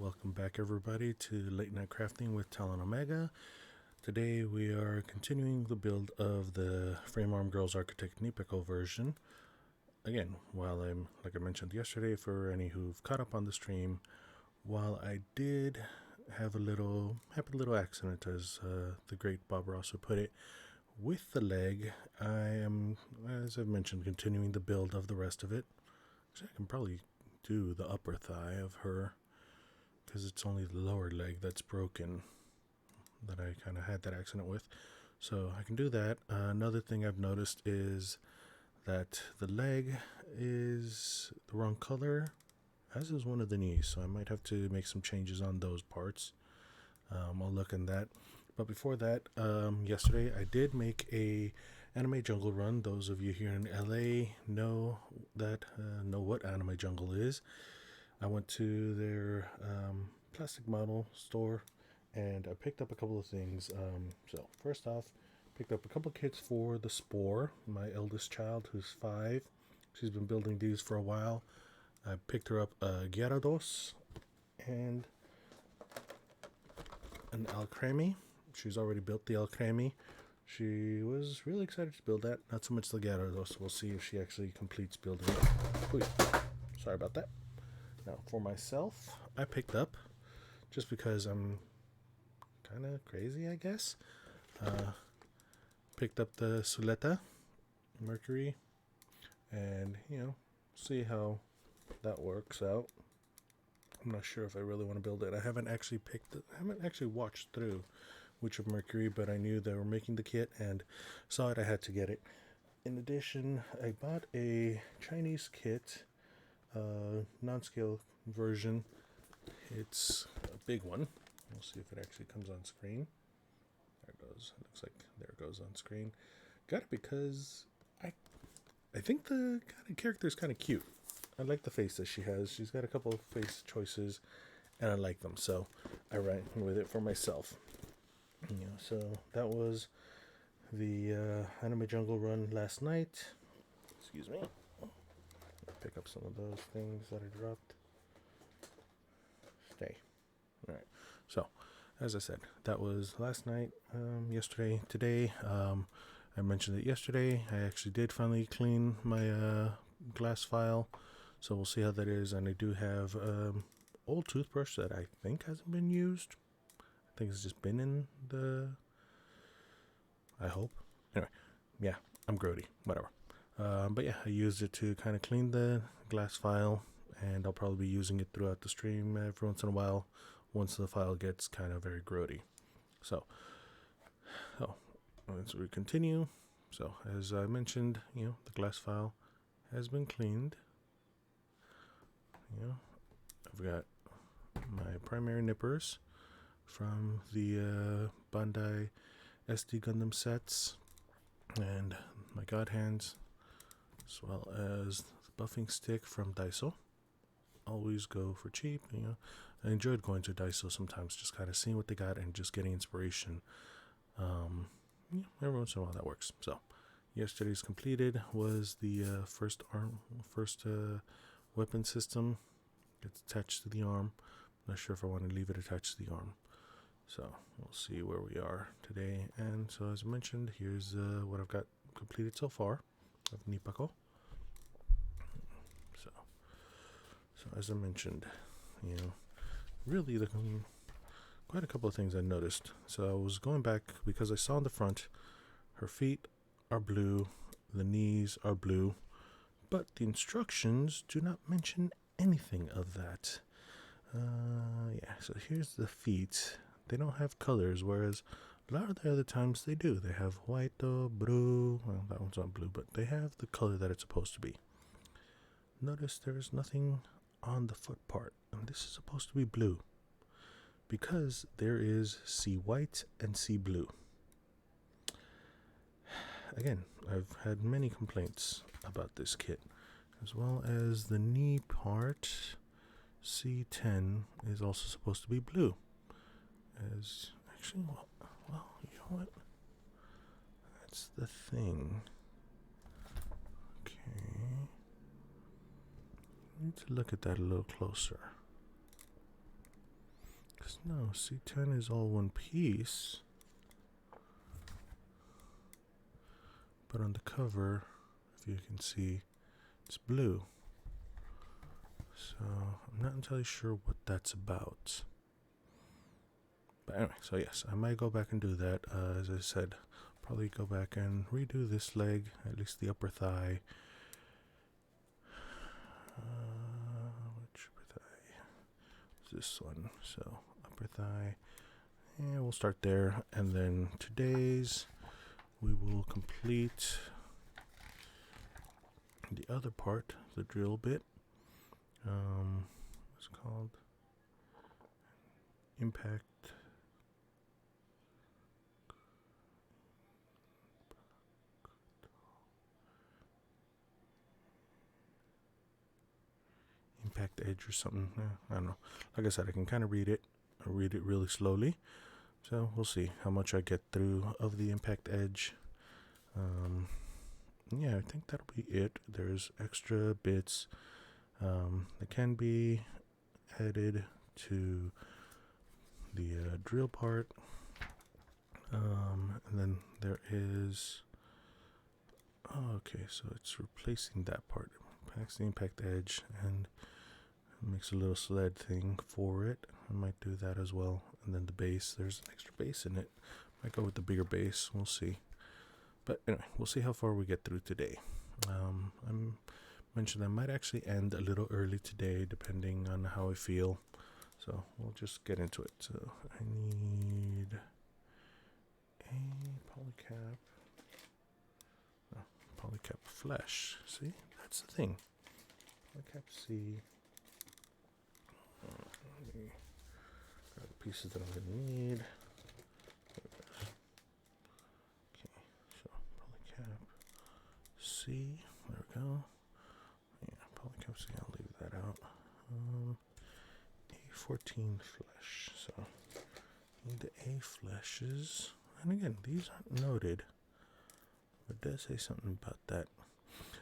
Welcome back everybody to Late Night Crafting with Talon Omega. Today we are continuing the build of the Frame Arm Girls Architect Nipako version. Again, while like I mentioned yesterday, for any who've caught up on the stream, while I did have a happy little accident, as the great Bob Ross would put it, with the leg, I am, as I've mentioned, continuing the build of the rest of it. So I can probably do the upper thigh of her, because it's only the lower leg that's broken that I kind of had that accident with. So I can do that. Another thing I've noticed is that the leg is the wrong color, as is one of the knees. So I might have to make some changes on those parts. I'll look in that. But before that, yesterday I did make a anime jungle run. Those of you here in LA know what anime jungle is. I went to their plastic model store and I picked up a couple of things. So first off, picked up a couple of kits for the Spore, my eldest child who's 5. She's been building these for a while. I picked her up a Gyarados and an Alcremie. She's already built the Alcremie. She was really excited to build that. Not so much the Gyarados. We'll see if she actually completes building it. Ooh, sorry about that. Now, for myself, I picked up, just because I'm kind of crazy, I guess, picked up the Suleta Mercury, and, see how that works out. I'm not sure if I really want to build it. I haven't actually watched through which of Mercury, but I knew they were making the kit and saw it, I had to get it. In addition, I bought a Chinese kit, non-scale version. It's a big one. We'll see if it actually comes on screen. There it goes. It looks like there it goes on screen. Got it because I think the kind of character is kind of cute. I like the face that she has. She's got a couple of face choices and I like them, so I ran with it for myself. So that was the Anime Jungle run last night. Excuse me. Pick up some of those things that I dropped. Stay. Alright. So, as I said, that was last night, yesterday. Today, I mentioned it yesterday. I actually did finally clean my glass file. So we'll see how that is. And I do have old toothbrush that I think hasn't been used. I think it's just been in the... I hope. Anyway, yeah, I'm grody. Whatever. But yeah, I used it to kind of clean the glass file, and I'll probably be using it throughout the stream every once in a while once the file gets kind of very grody. So as we continue, so as I mentioned, the glass file has been cleaned. I've got my primary nippers from the Bandai SD Gundam sets and my God Hands, as well as the buffing stick from Daiso. Always go for cheap, I enjoyed going to Daiso sometimes, just kind of seeing what they got and just getting inspiration. Every once in a while that works. So yesterday's completed was the first weapon system. It's attached to the arm. Not sure if I want to leave it attached to the arm. So we'll see where we are today. And so as I mentioned, here's what I've got completed so far of Nipako. So as I mentioned, really quite a couple of things I noticed. So I was going back because I saw in the front, her feet are blue, the knees are blue, but the instructions do not mention anything of that. So here's the feet. They don't have colors, whereas a lot of the other times they do. They have white or blue. Well, that one's not blue, but they have the color that it's supposed to be. Notice there's nothing on the foot part, and this is supposed to be blue because there is sea white and sea blue. Again, I've had many complaints about this kit, as well as the knee part. C10 is also supposed to be blue. As actually, well, you know what? That's the thing. Okay. Need to look at that a little closer. No, C10 is all one piece. But on the cover, if you can see, it's blue. So I'm not entirely sure what that's about. But anyway, so yes, I might go back and do that. As I said, probably go back and redo this leg, at least the upper thigh. Which upper thigh? It's this one. So upper thigh. Yeah, we'll start there. And then today's, we will complete the other part, the drill bit. What's it called? Impact. Impact edge or something. I don't know. Like I said, I can kind of read it. I read it really slowly. So we'll see how much I get through of the impact edge. Yeah, I think that'll be it. There's extra bits that can be added to the drill part. And then there is... Oh, okay, so it's replacing that part. It packs the impact edge and makes a little sled thing for it. I might do that as well. And then the base, there's an extra base in it. Might go with the bigger base, we'll see. But anyway, we'll see how far we get through today. I mentioned I might actually end a little early today, depending on how I feel. So we'll just get into it. So I need a polycap. Oh, polycap flesh. See, that's the thing. Polycap C. Let me grab the pieces that I'm going to need. Okay, so polycap C. There we go. Yeah, polycap C. I'll leave that out. A14 flesh. So need the A fleshes. And again, these aren't noted. But it does say something about that.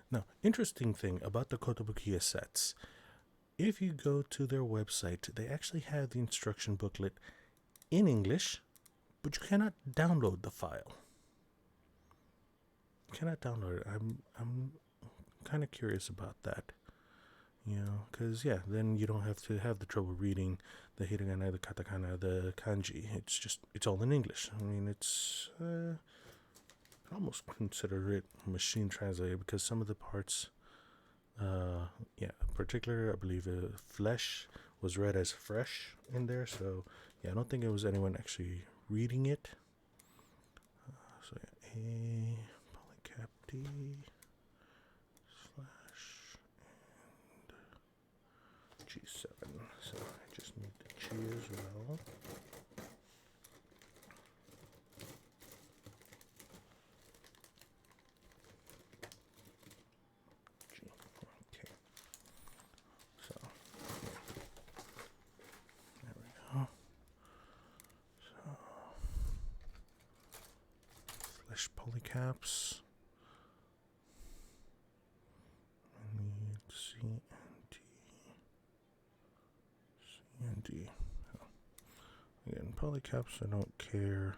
Now, interesting thing about the Kotobukiya sets. If you go to their website, they actually have the instruction booklet in English, but you cannot download the file. You cannot download it. I'm kind of curious about that. You know, because yeah, then you don't have to have the trouble reading the hiragana, the katakana, the kanji. It's all in English. I mean, it's I almost consider it machine translated because some of the parts, yeah, particularly I believe flesh was read as fresh in there. So yeah, I don't think it was anyone actually reading it. So yeah, A polycap D. G7, so I just need the G as well. G, okay. So, there we go. So, flesh polycaps. I need C and D. And D. Again, polycaps, I don't care.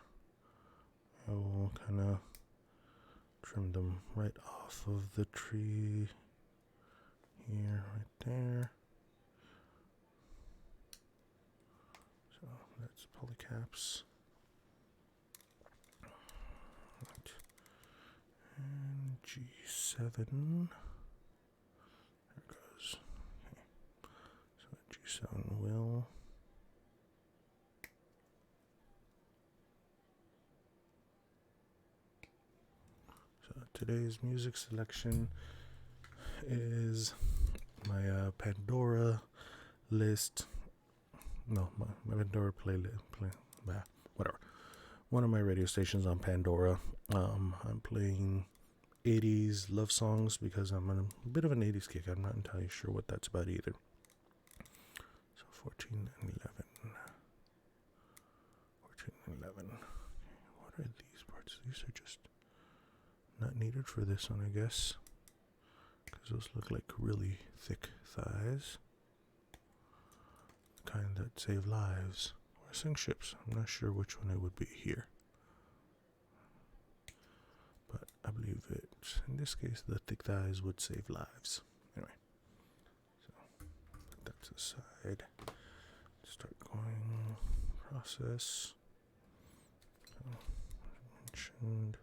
I will kind of trim them right off of the tree here, right there. So that's polycaps. Right. And G7. There it goes. Okay. So G7 will. So today's music selection is my Pandora list. No, my Pandora playlist. Whatever. One of my radio stations on Pandora. I'm playing 80s love songs because I'm on a bit of an 80s kick. I'm not entirely sure what that's about either. So 14 and 11. 14 and 11. What are these parts? These are just not needed for this one, I guess. Because those look like really thick thighs. The kind that save lives. sink ships. I'm not sure which one it would be here, but I believe it. In this case, the thick thighs would save lives. Anyway, so put that to the side. Start going process. So, as mentioned.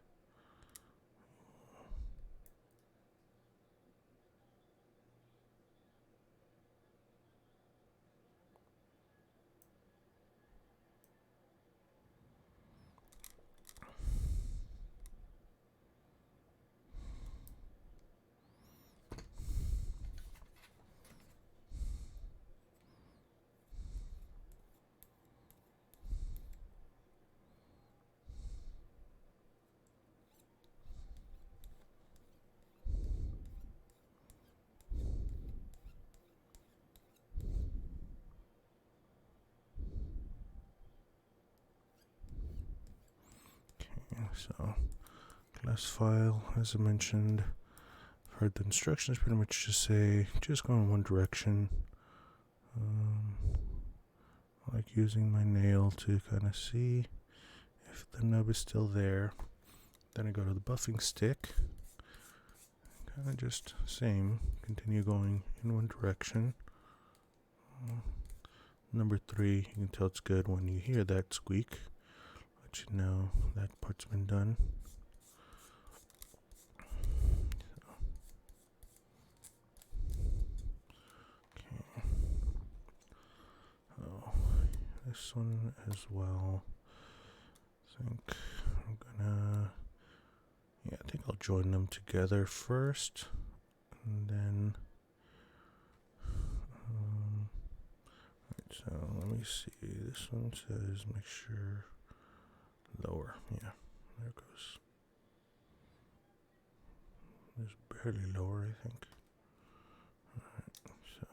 So, glass file, as I mentioned, I've heard the instructions pretty much just say, just go in one direction. I like using my nail to kind of see if the nub is still there. Then I go to the buffing stick, kind of just same, continue going in one direction. Number 3, you can tell it's good when you hear that squeak. You know that part's been done. Okay. Oh, this one as well. I think I'll join them together first, and then. Right, so let me see. This one says make sure. Lower, yeah, there it goes. There's barely lower, I think. Alright, so.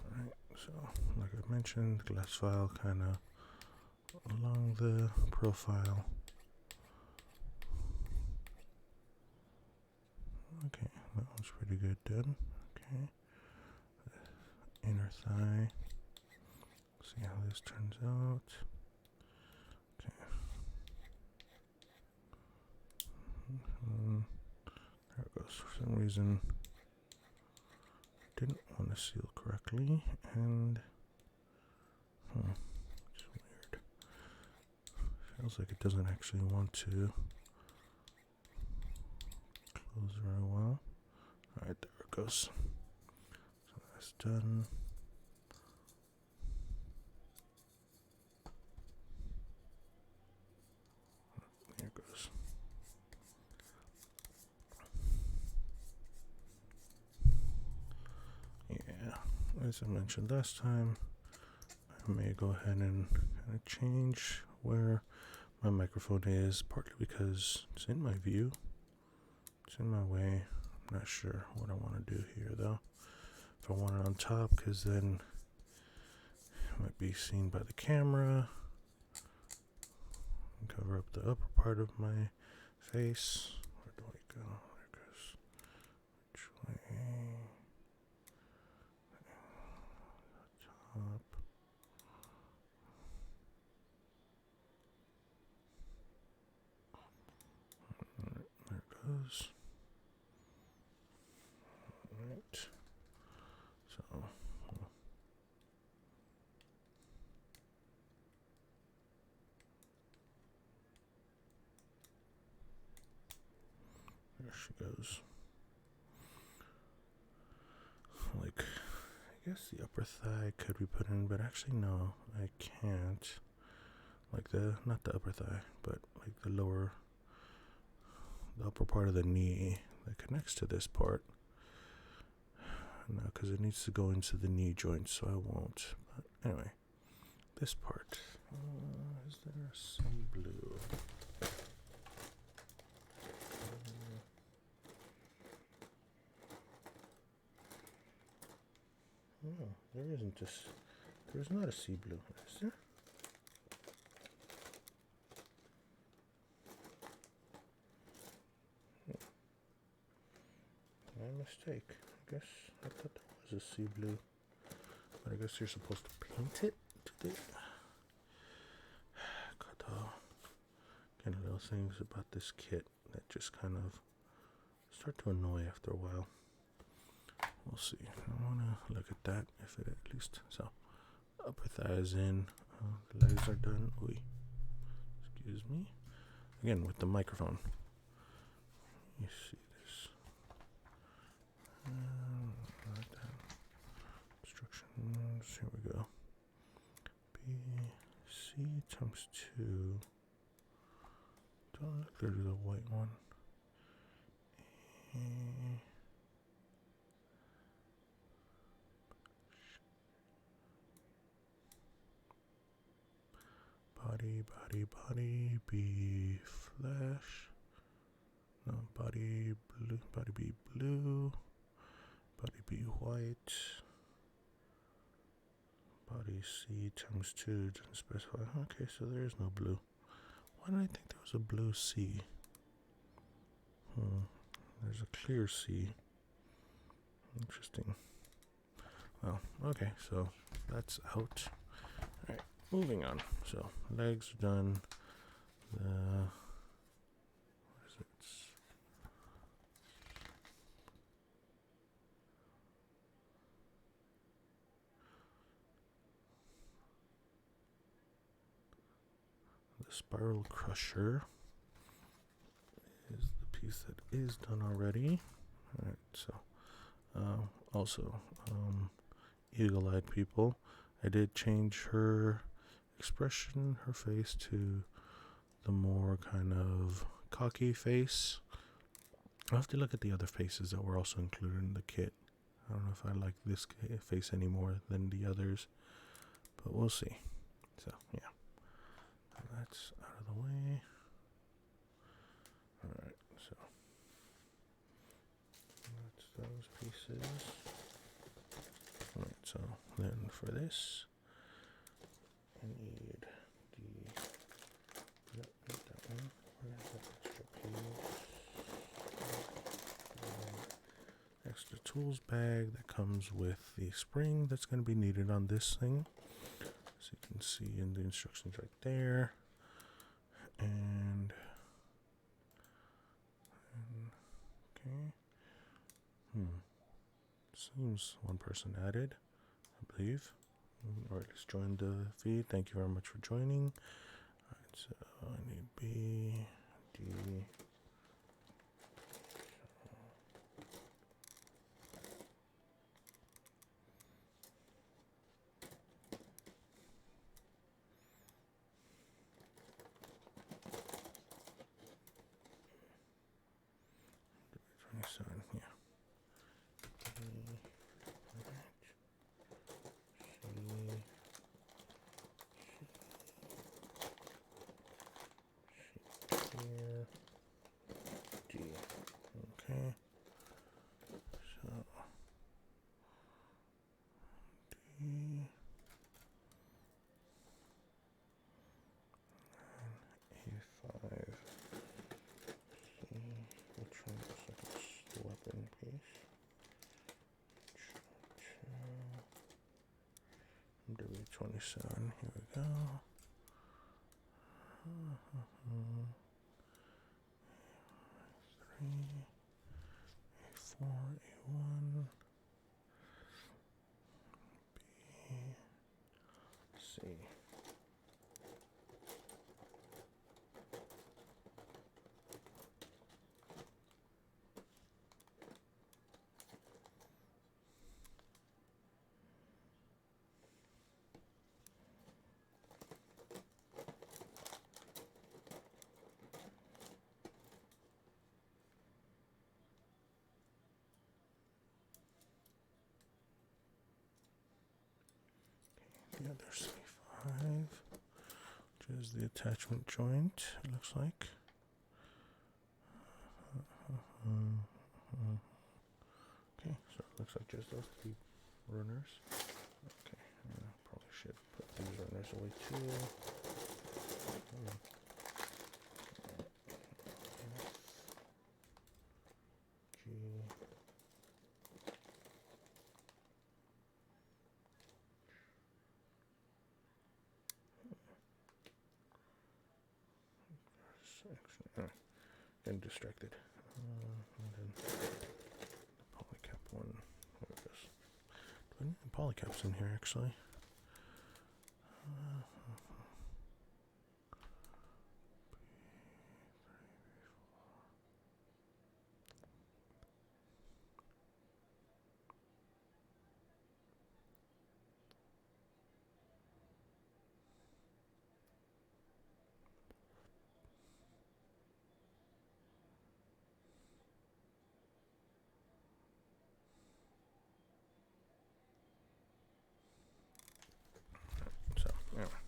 Okay. So, like I mentioned, glass file kind of along the profile. Okay, that one's pretty good done. Okay, inner thigh. See how this turns out. Okay. There it goes. For some reason, didn't want to seal correctly, and it's weird. Feels like it doesn't actually want to close very well. Alright, there it goes. So that's done. There it goes. Yeah, as I mentioned last time, I may go ahead and kind of change where my microphone is, partly because it's in my view, it's in my way. I'm not sure what I want to do here though. If I want it on top, because then it might be seen by the camera and cover up the upper part of my face. Where do I go? There it goes. Which way? Top. There it goes. Alright. So. There she goes. Like, I guess the upper thigh could be put in, but actually no, I can't. Like not the upper thigh, but like the upper part of the knee that connects to this part. No, because it needs to go into the knee joint, so I won't. But anyway, this part. Is there some blue? Oh, there isn't this. There's not a sea blue, is there? My mistake. I guess I thought there was a sea blue. But I guess you're supposed to paint it today. Koto. Kind of little things about this kit that just kind of start to annoy after a while. We'll see. I want to look at that, if it at least. So, upper thighs in. The legs are done. Oy. Excuse me. Again, with the microphone. You see this. Like that. Instructions. Here we go. C times 2. Don't look through the white one. Body, be flesh. No, body blue, body be blue. Body be white. Body C times 2 doesn't specify. Okay, so there is no blue. Why did I think there was a blue C? There's a clear C. Interesting. Well, okay, so that's out. Alright, moving on. So, legs are done. What is it? The spiral crusher is the piece that is done already. Alright, so also eagle-eyed people. I did change her expression, her face, to the more kind of cocky face. I'll have to look at the other faces that were also included in the kit. I don't know if I like this face any more than the others, but we'll see. So, yeah. That's out of the way. Alright, so that's those pieces. Alright, so then for this, I need not that one. Where is that extra piece? Extra tools bag that comes with the spring that's going to be needed on this thing. As you can see in the instructions right there. And okay. Seems one person added, I believe. Or at least joined the feed. Thank you very much for joining. Alright, so I need B, D. Yeah. D. Okay. So D. And A5. C. Which one looks like it's the weapon piece? W27. Here we go. A3, A4, A1, B, C. The other C5, which is the attachment joint, it looks like. Okay, so it looks like just those three runners. Okay, probably should put these runners away too. G. Getting distracted. And then the polycap one. There it is. Do I need the polycaps in here actually? So, anyway.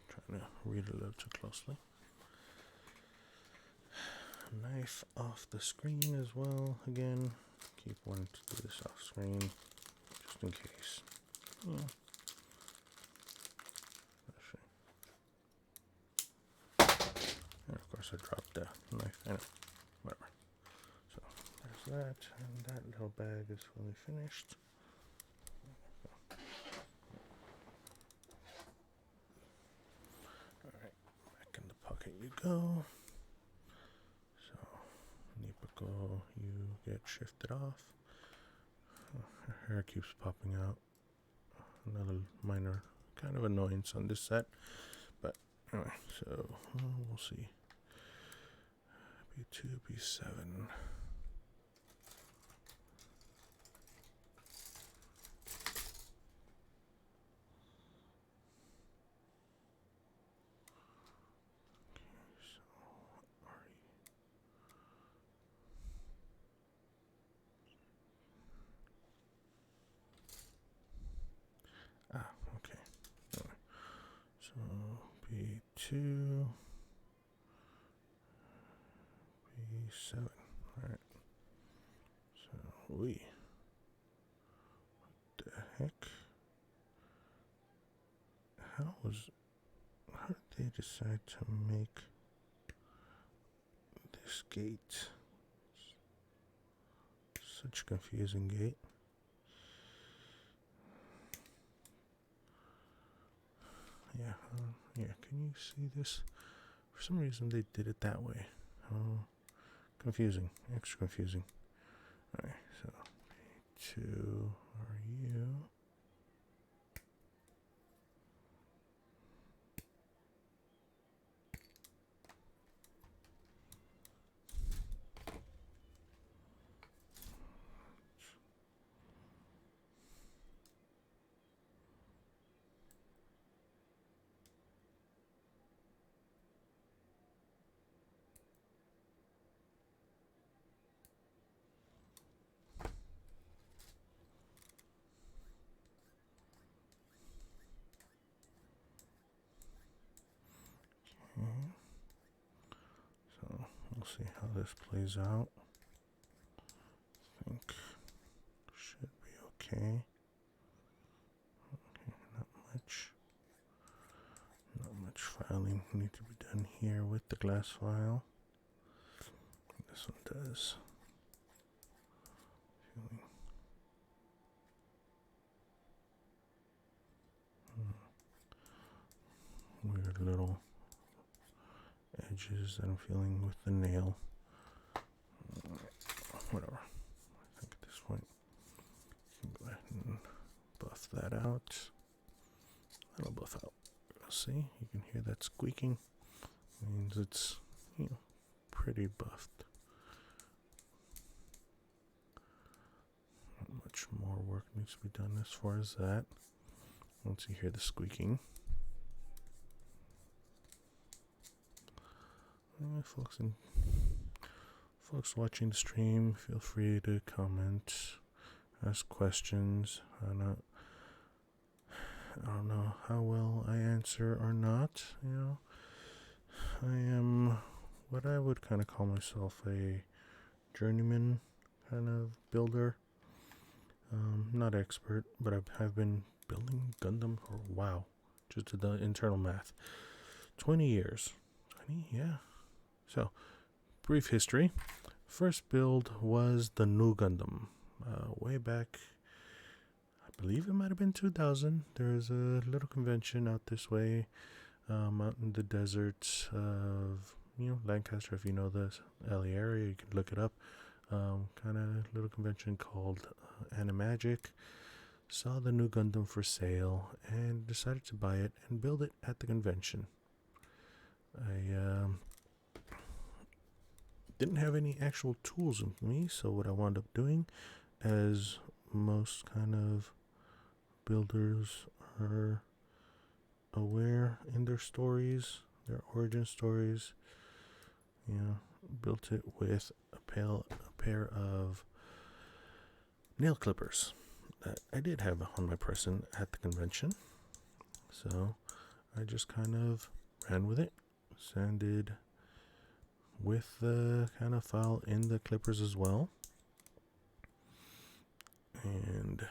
Trying to read a little too closely. Knife off the screen as well. Again, keep wanting to do this off screen just in case. Yeah. And of course, I dropped the knife. Anyway, whatever. So there's that, and that little bag is fully finished. Alright, back in the pocket you go. So, Nipako, you get shifted off. Her hair keeps popping out. Another minor kind of annoyance on this set. But anyway, so we'll see. B2, B7. Okay. Anyway, so B2, B7. Alright. So what the heck? How did they decide to make this gate such a confusing gate? Yeah, can you see this? For some reason they did it that way. Oh, confusing, extra confusing. Alright, so B2 are you. So we'll see how this plays out. I think should be okay. Okay, not much filing need to be done here with the glass file. This one does. Weird little edges that I'm feeling with the nail. Whatever. I think at this point you can go ahead and buff that out. That'll buff out. See, you can hear that squeaking. Means it's, pretty buffed. Not much more work needs to be done as far as that. Once you hear the squeaking. Folks watching the stream, feel free to comment, ask questions. I don't know how well I answer or not. I am what I would kind of call myself a journeyman kind of builder. Not expert, but I've been building Gundam for wow. Just to the internal math. 20 years. 20? Yeah. So, brief history. First build was the new Gundam. Way back, I believe it might have been 2000. There's a little convention out this way, out in the deserts of, Lancaster. If you know the LA area, you can look it up. Kind of little convention called Animagic. Saw the new Gundam for sale and decided to buy it and build it at the convention. I didn't have any actual tools with me, so what I wound up doing, as most kind of builders are aware in their stories, their origin stories, built it with a pair of nail clippers that I did have on my person at the convention. So I just kind of ran with it, sanded with the kind of file in the clippers as well, and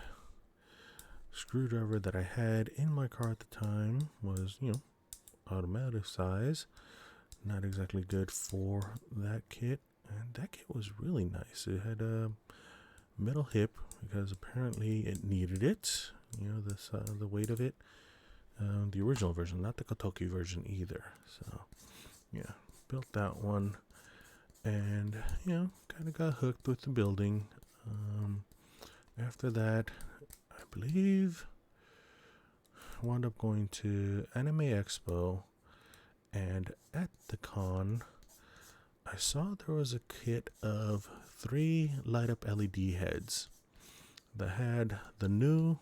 screwdriver that I had in my car at the time was, automotive size, not exactly good for that kit, and that kit was really nice. It had a metal hip because apparently it needed it, the weight of it. The original version, not the Kotobukiya version either. So yeah, built that one, and kind of got hooked with the building. After that, I believe I wound up going to Anime Expo, and at the con I saw there was a kit of 3 light up LED heads that had the new,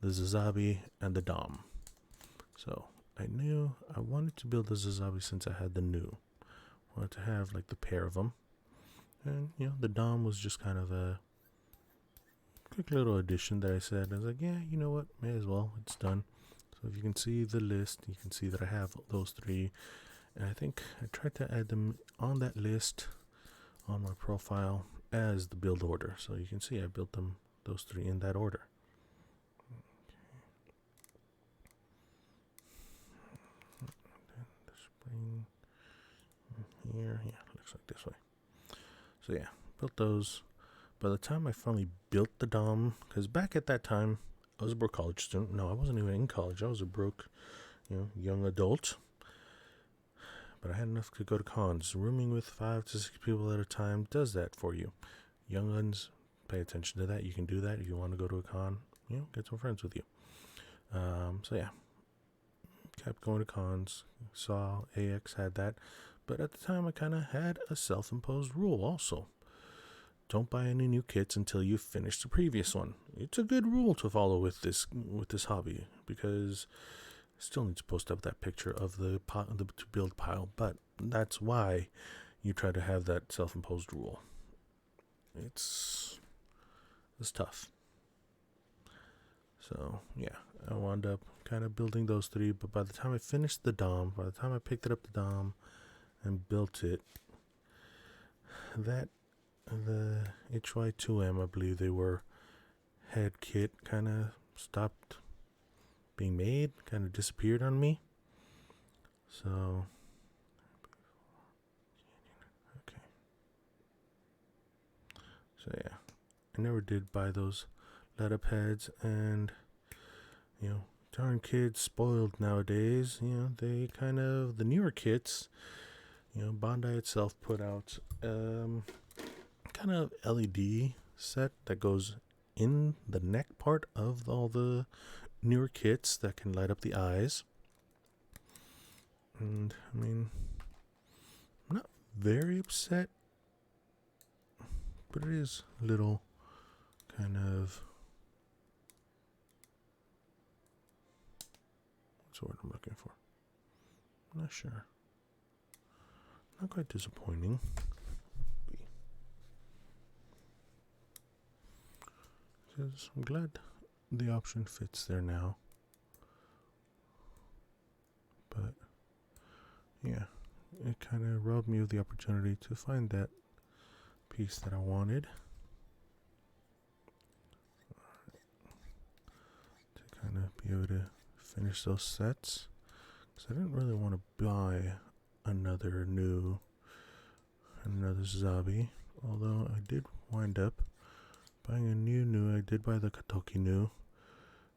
the Zazabi, and the Dom. So I knew I wanted to build the Zazabi since I had the new. I wanted to have like the pair of them. And the Dom was just kind of a quick little addition that I said. I was like, yeah, you know what, may as well, it's done. So if you can see the list, you can see that I have those 3. And I think I tried to add them on that list on my profile as the build order. So you can see I built them, those 3 in that order. The spring here, looks like this way. So yeah, built those. By the time I finally built the Dom, because back at that time, I was a broke college student. No, I wasn't even in college. I was a broke, young adult. But I had enough to go to cons. Rooming with 5 to 6 people at a time does that for you. Young uns, pay attention to that. You can do that if you want to go to a con. Get some friends with you. So yeah, kept going to cons. Saw AX had that. But at the time, I kind of had a self-imposed rule also. Don't buy any new kits until you've finished the previous one. It's a good rule to follow with this hobby, because I still need to post up that picture of the to build pile, but that's why you try to have that self-imposed rule. It's tough. So yeah, I wound up kind of building those 3, but by the time I finished the Dom, by the time I picked it up the Dom and built it, that the HY2M, I believe they were, head kit kind of stopped being made, kind of disappeared on me. So okay, so yeah, I never did buy those let up heads, and darn kids spoiled nowadays. They kind of, the newer kits, Bandai itself put out kind of LED set that goes in the neck part of all the newer kits that can light up the eyes. And I mean, I'm not very upset, but it is a little kind of, what's the word I'm looking for? I'm not sure. Not quite disappointing. Because I'm glad the option fits there now. But yeah, it kind of robbed me of the opportunity to find that piece that I wanted. be able to finish those sets. Because I didn't really want to buy another Zabi. Although I did wind up buying a new. I did buy the Kotobukiya new.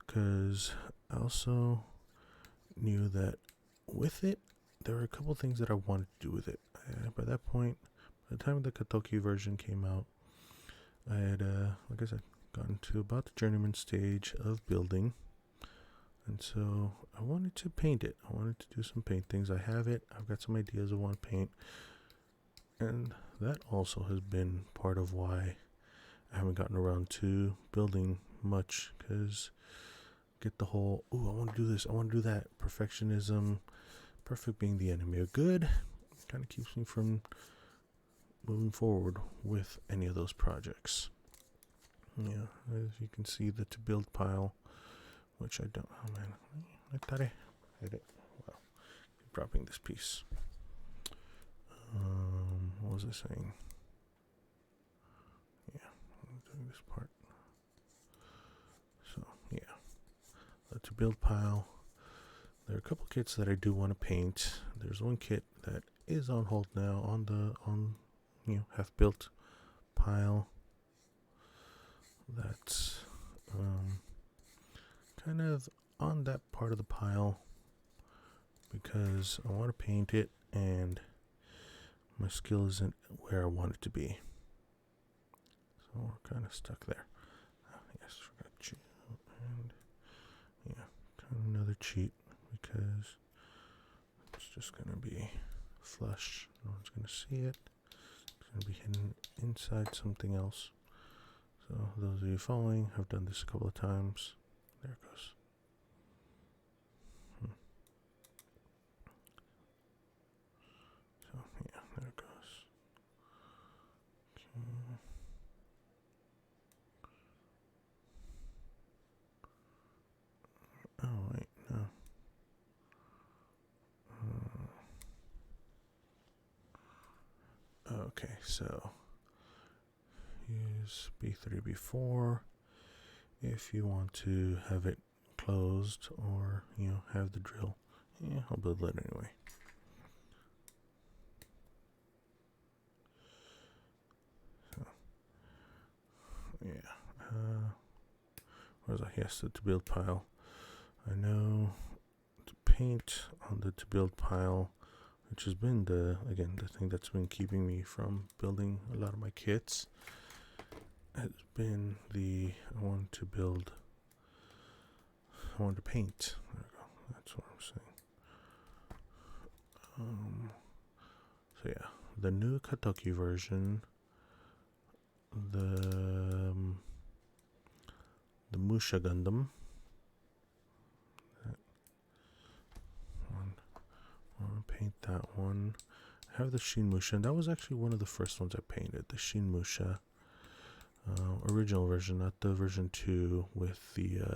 Because I also knew that with it, there were a couple things that I wanted to do with it. By that point, by the time the Kotobukiya version came out, I had, like I said, gotten to about the journeyman stage of building. And so I wanted to paint it. I wanted to do some paint things. I have it. I've got some ideas of what to paint. And that also has been part of why I haven't gotten around to building much. Because get the whole, ooh, I want to do this, I want to do that. Perfectionism, perfect being the enemy of good, kind of keeps me from moving forward with any of those projects. Yeah, as you can see, the to build pile, which I don't, oh man, I thought I had it. Wow, keep dropping this piece. What was I saying? Yeah, I'm doing this part. So, yeah. To build pile, there are a couple kits that I do want to paint. There's one kit that is on hold now on half built pile. That's kind of on that part of the pile because I want to paint it and my skill isn't where I want it to be. So we're kind of stuck there. Yes, forgot you. And yeah, another cheat because it's just going to be flush. No one's going to see it. It's going to be hidden inside something else. So those of you following, I've done this a couple of times. There it goes. So yeah, there it goes. Okay. Oh wait, no. Okay, so use B3, B4 if you want to have it closed or, have the drill. Yeah, I'll build it anyway. So, yeah. Where's that? Yes, the to build pile. I know to paint on the to build pile, which has been the thing that's been keeping me from building a lot of my kits, has been I want to paint. There we go. That's what I'm saying. So yeah, the new Kotobukiya version, the Musha Gundam. I want to paint that one. I have the Shin Musha, and that was actually one of the first ones I painted, the Shin Musha. Original version, not the version 2 with the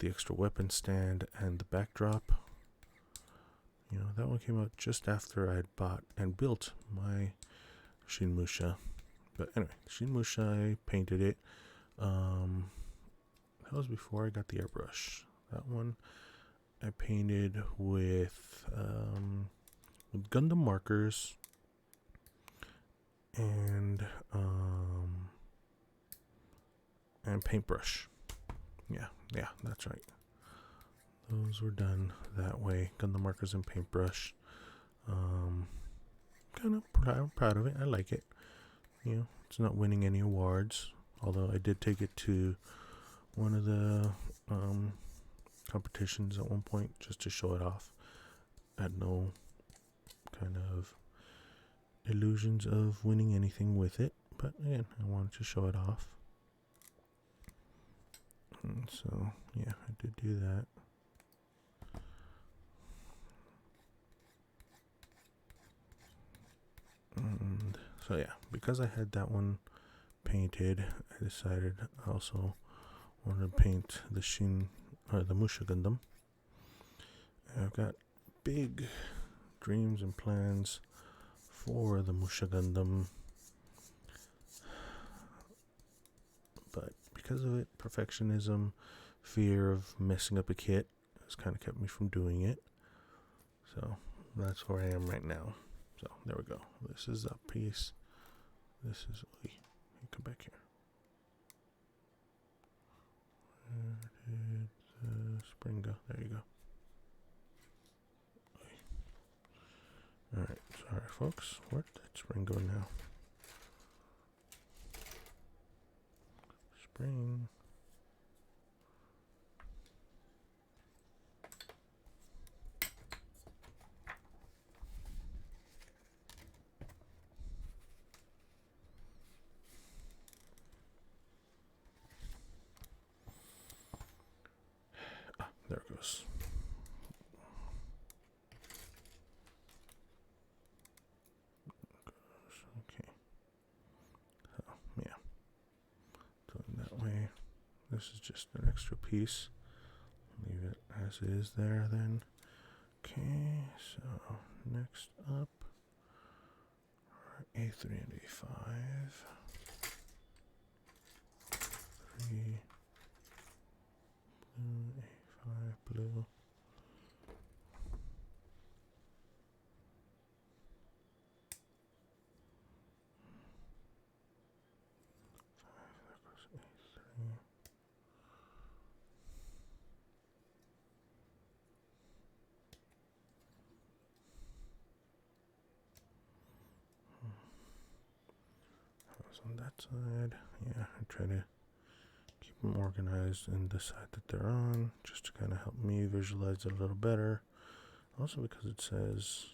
extra weapon stand and the backdrop. That one came out just after I had bought and built my Shin Musha. But anyway, Shin Musha, I painted it. That was before I got the airbrush. That one I painted with Gundam markers and paintbrush. Yeah, that's right. Those were done that way. Gundam markers and paintbrush. Kind of proud of it. I like it. It's not winning any awards, although I did take it to one of the competitions at one point just to show it off. I had no kind of illusions of winning anything with it, but again, I wanted to show it off. And so yeah, I did do that. And so yeah, because I had that one painted, I decided I also wanted to paint the Musha Gundam. And I've got big dreams and plans for the Musha Gundam, but because of it, perfectionism, fear of messing up a kit has kind of kept me from doing it. So that's where I am right now. So there we go. This is that piece. This is, come back here. Where did the spring go? There you go. Alright, sorry folks. Where did that spring go now? Spring. There it goes. Okay. So, yeah. Doing that way. This is just an extra piece. Leave it as is there then. Okay, so next up, A3 and A5. 3 blue, A5 blue. There goes A3. On that side, yeah, I try to keep them organized in the side that they're on, just to kind of help me visualize it a little better. Also because it says,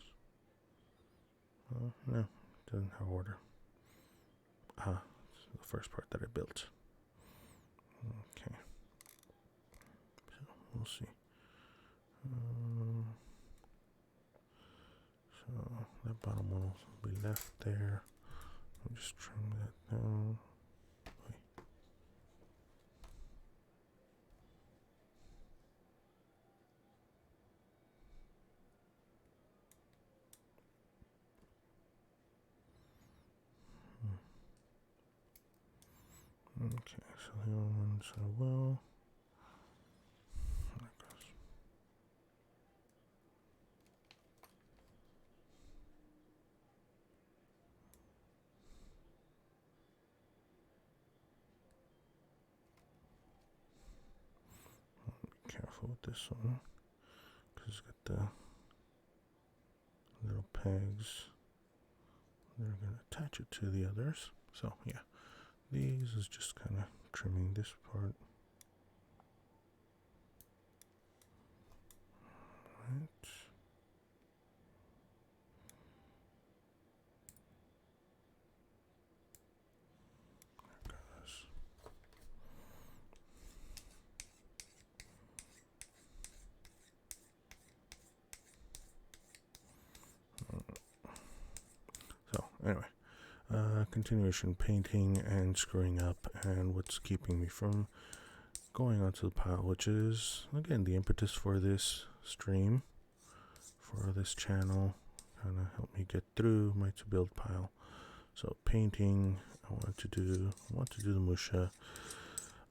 no, it doesn't have order. It's the first part that I built. Okay, so we'll see. So that bottom one will be left there. I'll just trim that down. Okay, so the other ones I will. There it goes. Be careful with this one, because it's got the little pegs. They're going to attach it to the others. So, yeah, these is just kind of trimming this part. Right. There goes. So, anyway. Continuation painting and screwing up, and what's keeping me from going onto the pile, which is again the impetus for this stream, for this channel, kind of help me get through my to build pile. So painting, I want to do the Musha.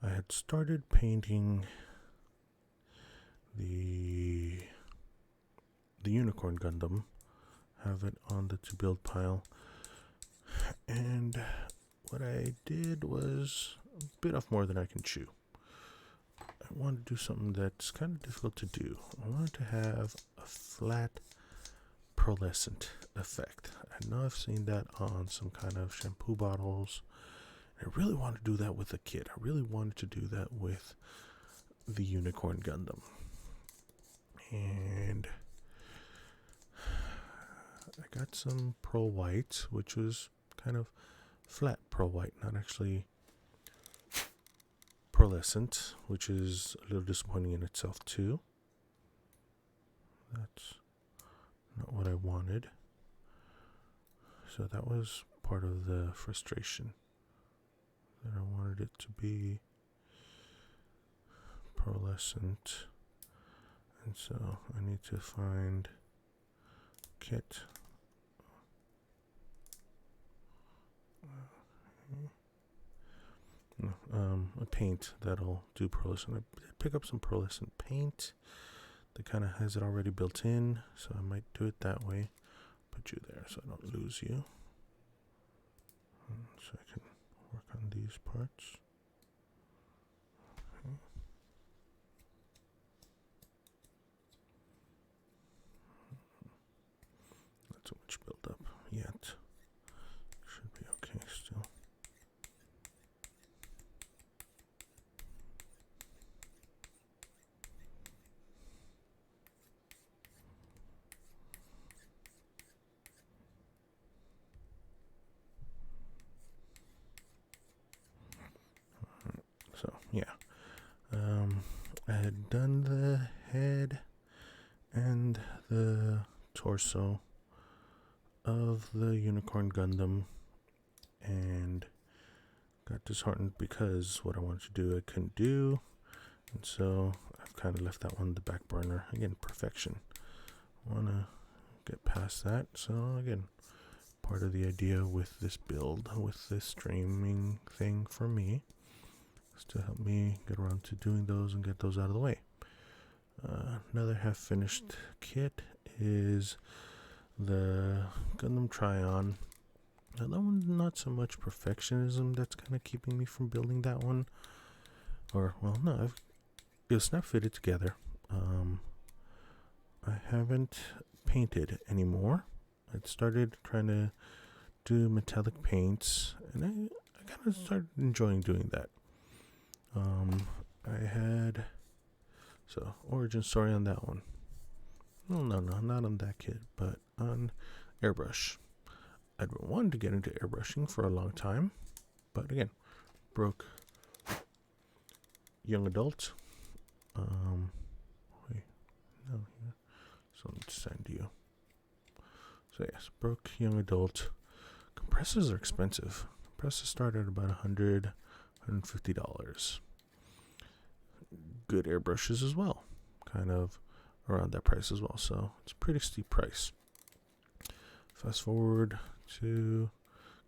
I had started painting the Unicorn Gundam, have it on the to build pile. And what I did was a bit off more than I can chew. I wanted to do something that's kind of difficult to do. I wanted to have a flat pearlescent effect. I know I've seen that on some kind of shampoo bottles. I really wanted to do that with a kit. I really wanted to do that with the Unicorn Gundam. And I got some pearl whites, which was kind of flat pearl white, not actually pearlescent, which is a little disappointing in itself too. That's not what I wanted. So that was part of the frustration, that I wanted it to be pearlescent. And so I need to find kit. a paint that'll do pearlescent. I pick up some pearlescent paint that kind of has it already built in, so I might do it that way. Put you there so I don't lose you. So I can work on these parts. Okay. Not too much build up yet. Should be okay still. So yeah, I had done the head and the torso of the Unicorn Gundam and got disheartened because what I wanted to do I couldn't do, and so I've kind of left that one on the back burner. Again, perfection. I want to get past that. So again, part of the idea with this build, with this streaming thing for me, is to help me get around to doing those and get those out of the way. Another half finished kit is the Gundam Tryon. Now that one's not so much perfectionism that's kind of keeping me from building that one. Or, well, no, it's not fitted together. I haven't painted anymore. I started trying to do metallic paints, and I kind of started enjoying doing that. I had, so origin story on that one. No, not on that kit, but on airbrush. I'd wanted to get into airbrushing for a long time, but again, broke young adult. Wait, no, yeah. So let's send you. So yes, broke young adult. Compressors are expensive. Compressors start at about $100, $150. Good airbrushes as well, kind of around that price as well. So it's a pretty steep price. Fast forward to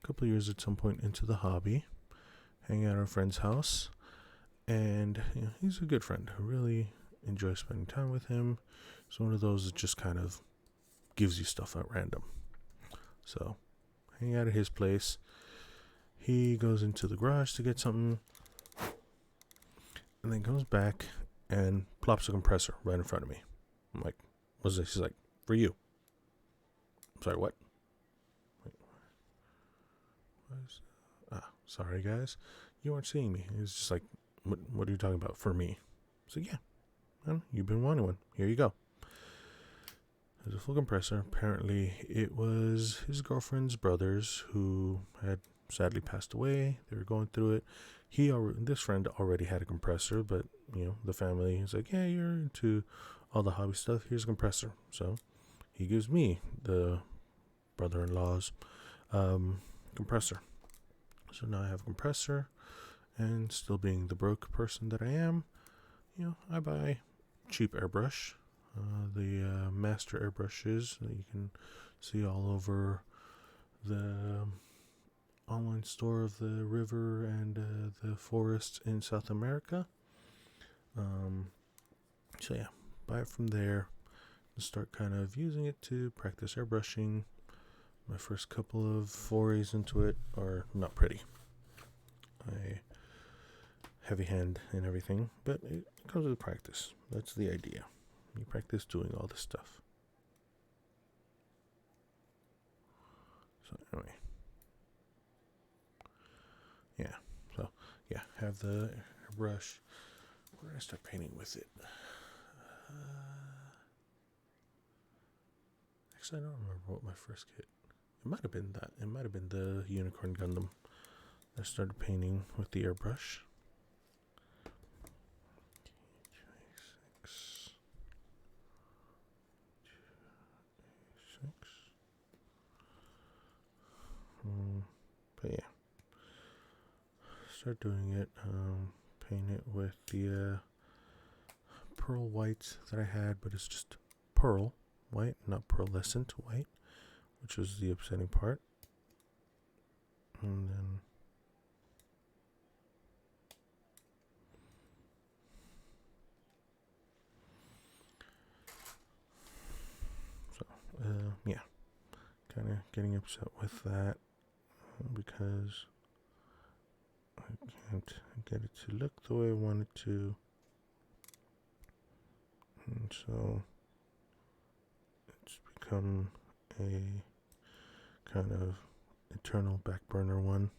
a couple of years at some point into the hobby, hanging out at a friend's house, and he's a good friend. I really enjoy spending time with him. It's one of those that just kind of gives you stuff at random. So hanging out at his place, he goes into the garage to get something, and then comes back and plops a compressor right in front of me. I'm like, what's this? He's like, for you. I'm sorry, what? Wait, sorry guys, you weren't seeing me. He was just like, what are you talking about? For me? So yeah, well, you've been wanting one. Here you go. There's a full compressor. Apparently it was his girlfriend's brothers who had sadly passed away. They were going through it. This friend already had a compressor, but the family is like, yeah, you're into all the hobby stuff. Here's a compressor. So he gives me the brother-in-law's compressor. So now I have a compressor, and still being the broke person that I am, I buy cheap airbrush. The master airbrushes that you can see all over the online store of the river and the forests in South America. So yeah, buy it from there and start kind of using it to practice airbrushing. My first couple of forays into it are not pretty. I heavy hand and everything, but it comes with practice. That's the idea. You practice doing all this stuff. So anyway, have the brush. Where did I start painting with it? Actually, I don't remember what my first kit. It might have been that. It might have been the Unicorn Gundam. I started painting with the airbrush. But yeah, start doing it. Paint it with the pearl whites that I had, but it's just pearl white, not pearlescent white, which was the upsetting part. And then kind of getting upset with that because I can't get it to look the way I want it to. And so it's become a kind of eternal back burner one.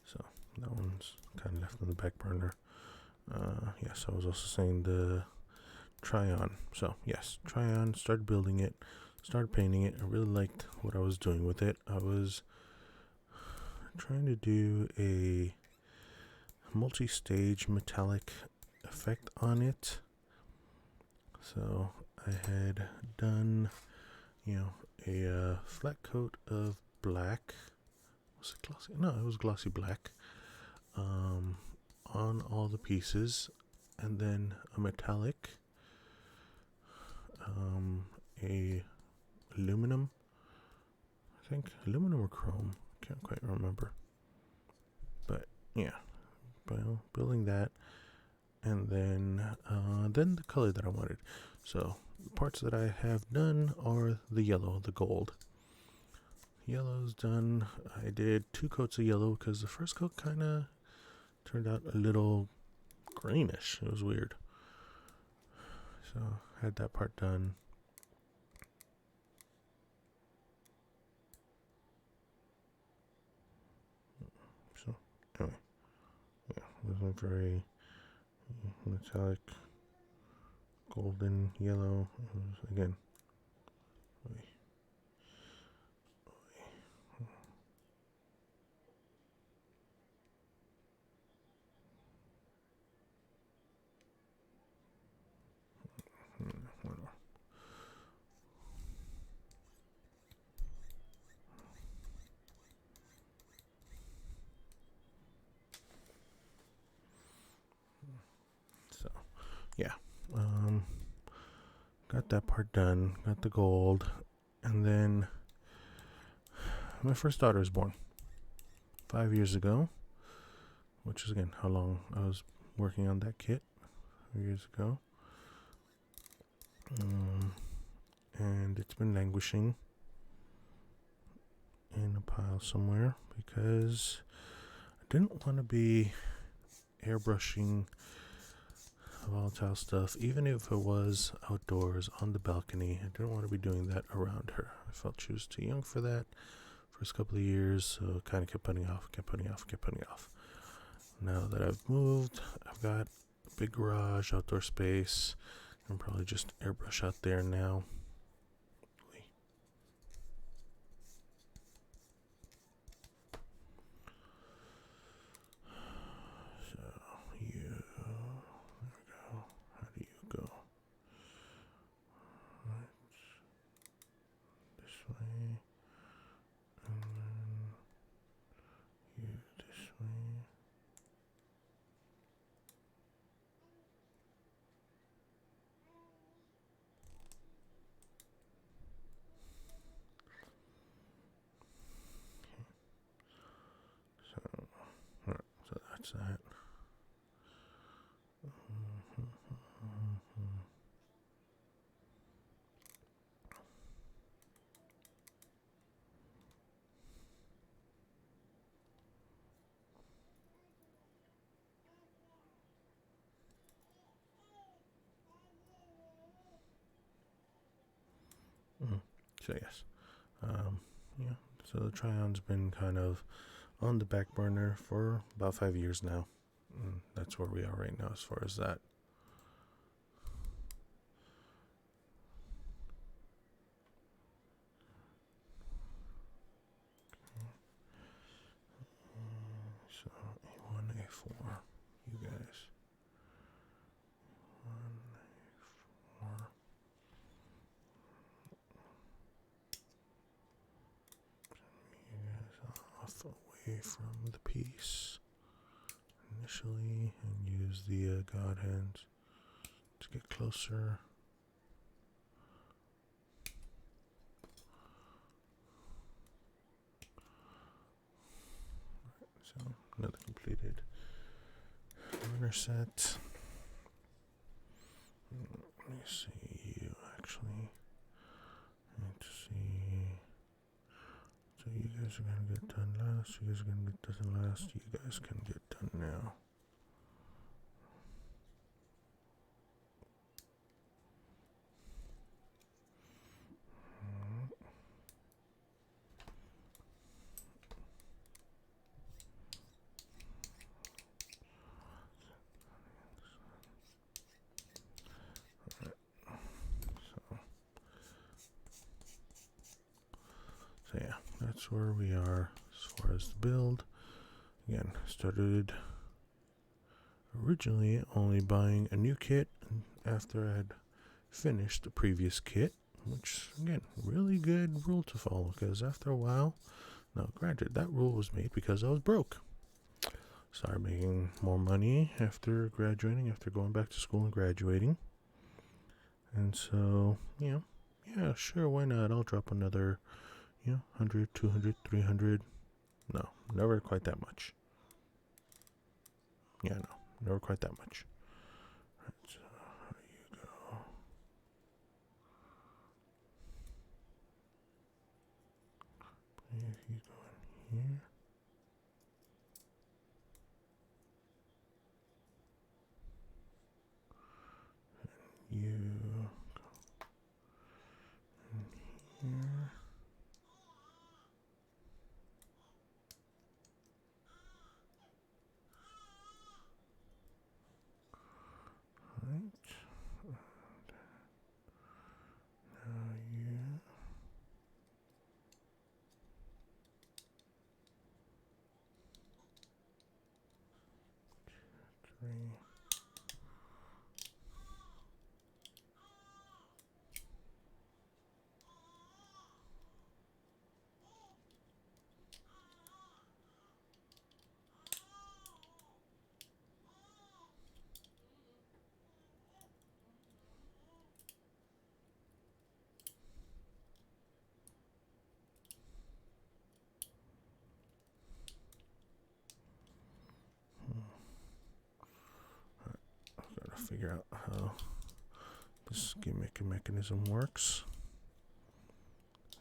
So that one's kind of left on the back burner. Yes, I was also saying the try-on. So yes, try-on, started building it, started painting it. I really liked what I was doing with it. I was trying to do a multi-stage metallic effect on it. So I had done, a flat coat of black. Was it glossy? No, it was glossy black. On all the pieces, and then a metallic, a aluminum, I think aluminum or chrome, can't quite remember, but yeah, building that, and then the color that I wanted. So the parts that I have done are the yellow, the gold. Yellow's done. I did 2 coats of yellow because the first coat kind of turned out a little greenish. It was weird. So had that part done. So anyway, yeah, looking for a metallic golden yellow. Again, so yeah, got that part done, got the gold, and then my first daughter was born 5 years ago, which is again how long I was working on that kit 5 years ago. And it's been languishing in a pile somewhere because I didn't want to be airbrushing volatile stuff, even if it was outdoors on the balcony. I didn't want to be doing that around her. I felt she was too young for that first couple of years, so kind of kept putting off. Now that I've moved, I've got a big garage, outdoor space. I'm probably just airbrush out there now. So there we go. How do you go? Right. This way. And then you this way. So that's that. So yes, yeah. So the try-on's been kind of on the back burner for about 5 years now. That's where we are right now as far as that. So A1, A4, you guys. A1, A4. You guys off away from the piece initially, and use the God hands to get closer. So another completed runner set. last. You guys are gonna get doesn't last. You guys can get done now. So yeah, that's where we are as far as the build. Again, started originally only buying a new kit after I had finished the previous kit, which again, really good rule to follow, because after a while, now granted that rule was made because I was broke. Started making more money after graduating, after going back to school and graduating. And so, yeah, sure, why not? I'll drop another 100, 200, 300. No, never quite that much. Yeah, no, never quite that much. Right, so here you go. If you go in here. And you go in here. Right. Now you. 3. I've got to figure out how this gimmick mechanism works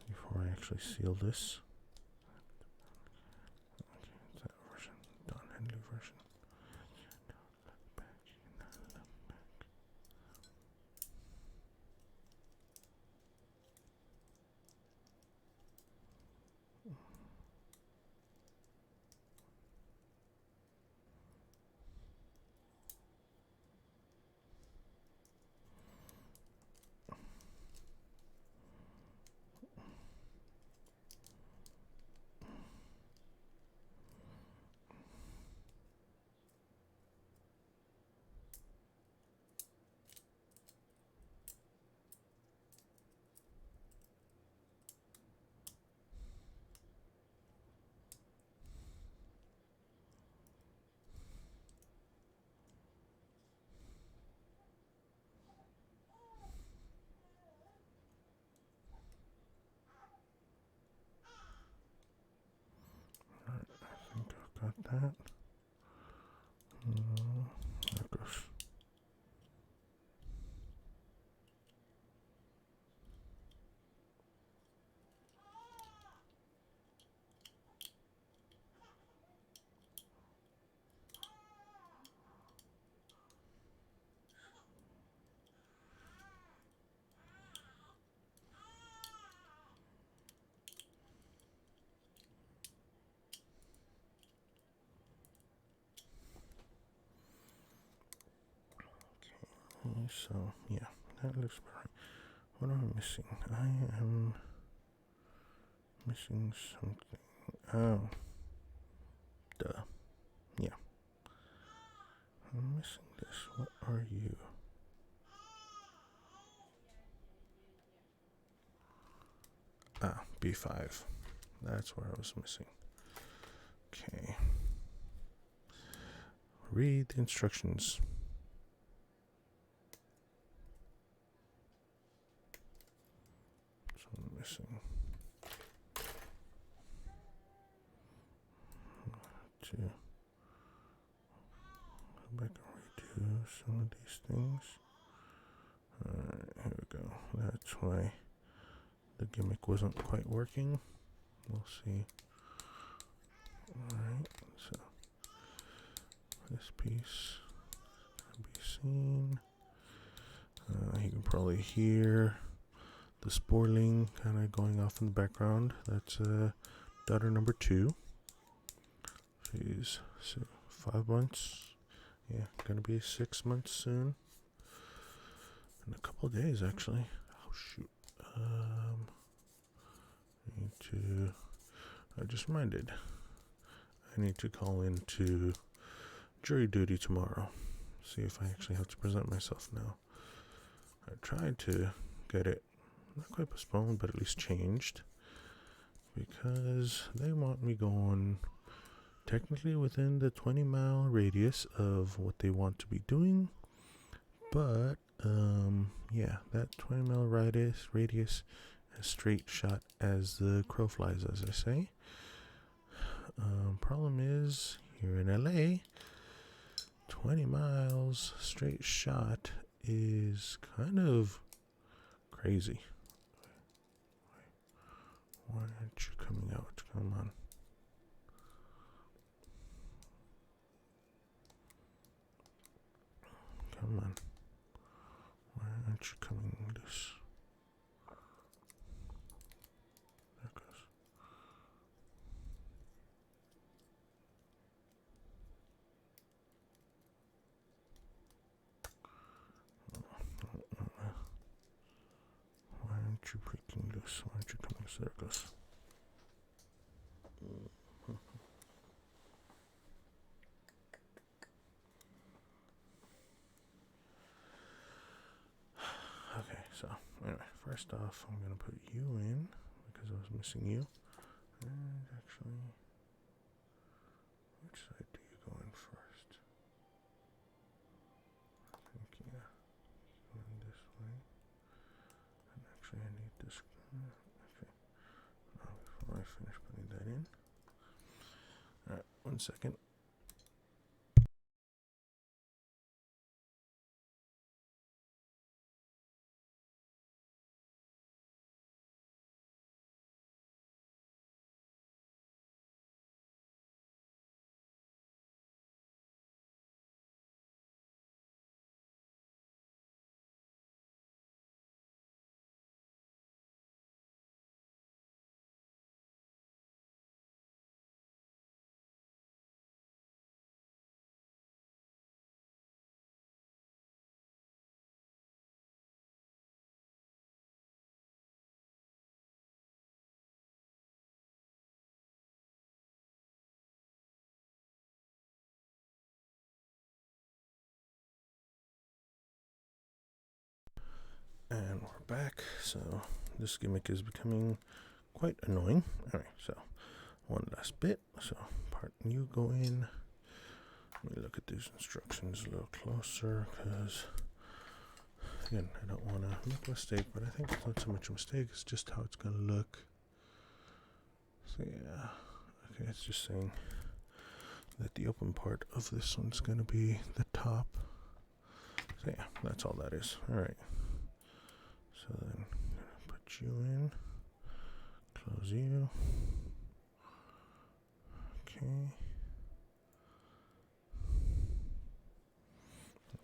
before I actually seal this. Okay, it's that version. Done. A new version. I think I've got that. There goes. So, yeah, that looks about right. What am I missing? I am missing something. Oh, duh. Yeah. I'm missing this. What are you? Ah, B5. That's where I was missing. Okay. Read the instructions. So I'm missing. To go back and redo some of these things. Alright, here we go. That's why the gimmick wasn't quite working. We'll see. Alright, so this piece can be seen. You can probably hear the sporling kind of going off in the background. That's daughter number 2. She's 5 months. Yeah, gonna be 6 months soon. In a couple of days, actually. Oh shoot. I just reminded. I need to call into jury duty tomorrow. See if I actually have to present myself now. I tried to get it not quite postponed, but at least changed, because they want me going technically within the 20-mile radius of what they want to be doing, but yeah, that 20-mile radius as straight shot as the crow flies, as I say. Problem is, here in LA, 20 miles straight shot is kind of crazy. Why aren't you coming out? Come on. Come on. Why aren't you coming loose? There it goes. Why aren't you breaking loose? Why aren't you coming loose? There it goes. Okay, so anyway, first off, I'm going to put you in because I was missing you. And actually, which side do you go in first? I think, yeah, going this way. And actually, I need this. Okay, now before I finish putting that in. Alright, 1 second. And we're back. So this gimmick is becoming quite annoying. Alright, so one last bit. So part you go in. Let me look at these instructions a little closer, because again, I don't want to make a mistake, but I think it's not so much a mistake, it's just how it's going to look. So yeah, okay, it's just saying that the open part of this one's going to be the top. So yeah, that's all that is. Alright. So then I'm going to put you in, close you. Okay.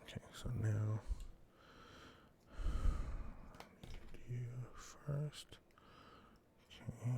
Okay, so now I need you first. Okay.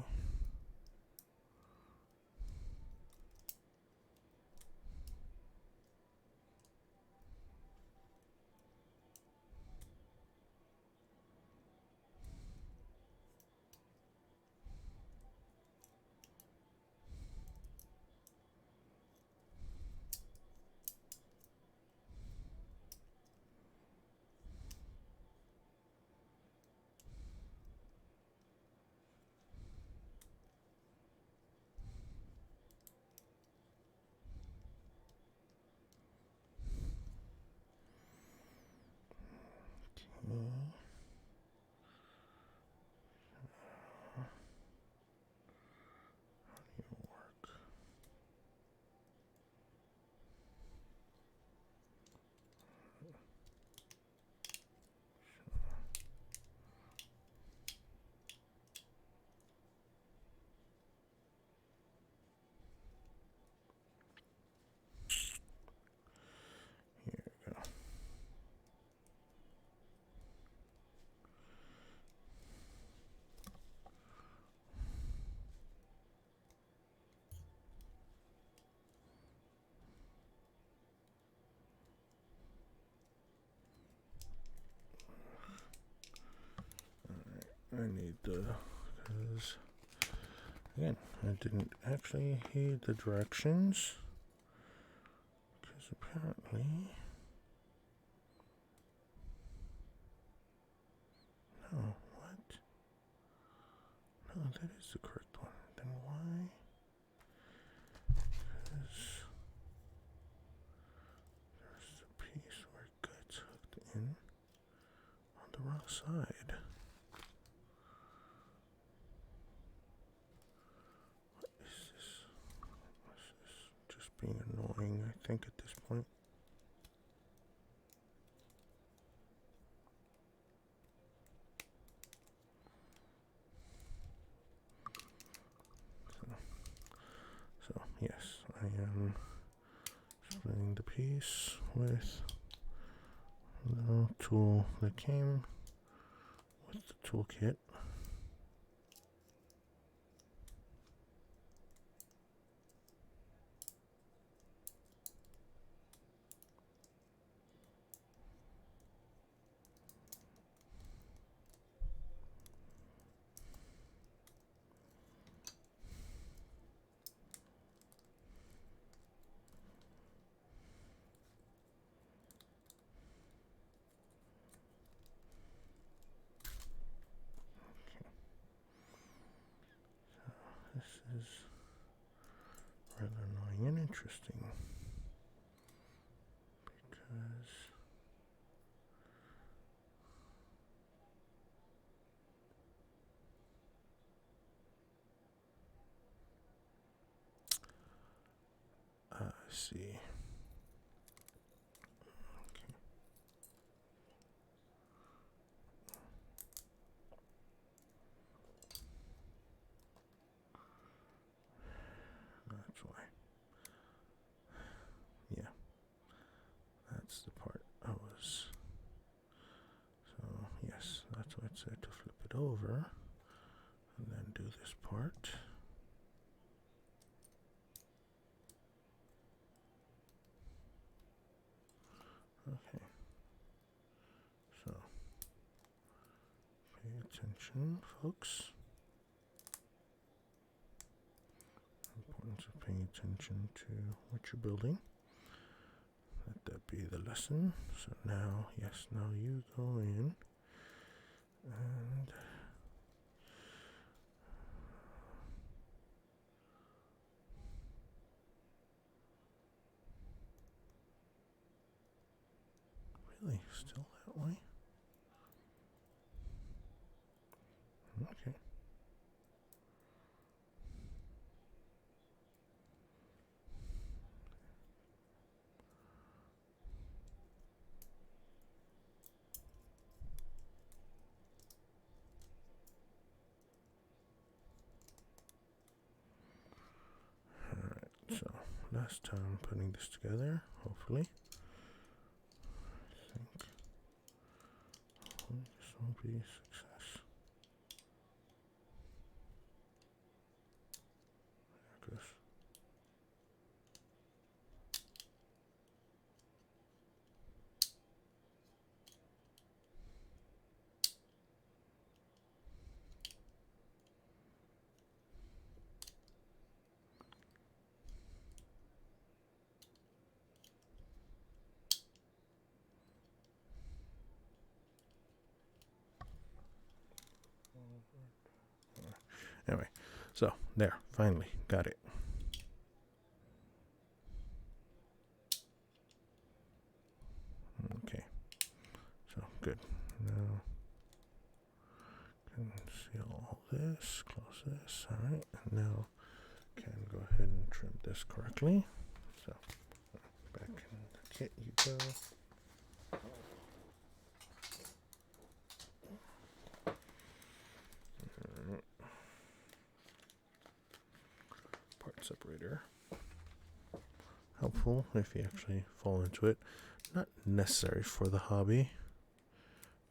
I need the, because again, I didn't actually heed the directions, because apparently, no, what? No, that is the correct one. Then why? Because there's a piece where it gets hooked in on the wrong side. What is this? This is just being annoying, I think, at this point. So yes, I am splitting the piece with the tool that came with the toolkit. This is rather annoying and interesting because I see. Okay. That's why. Yeah. That's the part I was. So, yes, that's why it said to flip it over and then do this part. Okay. So, pay attention, folks. Importance of paying attention to what you're building. Let that be the lesson. So now, yes, now you go in and really still that way? Okay. Alright, so last time putting this together, hopefully. I think this will be a success. There it goes. Anyway, so there, finally got it. Okay, so good. Now can seal all this, close this. All right, and now can go ahead and trim this correctly. So back in the kit you go. Part separator. Helpful if you actually fall into it. Not necessary for the hobby,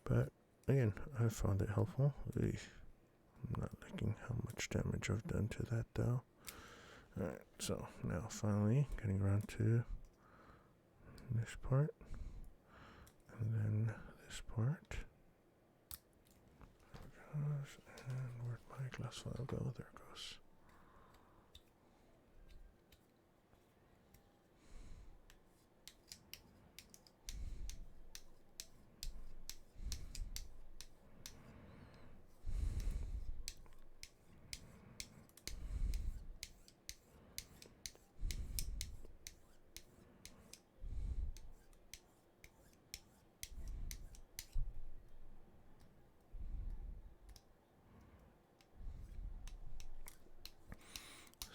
but again, I found it helpful. I'm not liking how much damage I've done to that though. Alright, so now finally getting around to this part, and then this part. There we And where'd my glass file go? There it goes.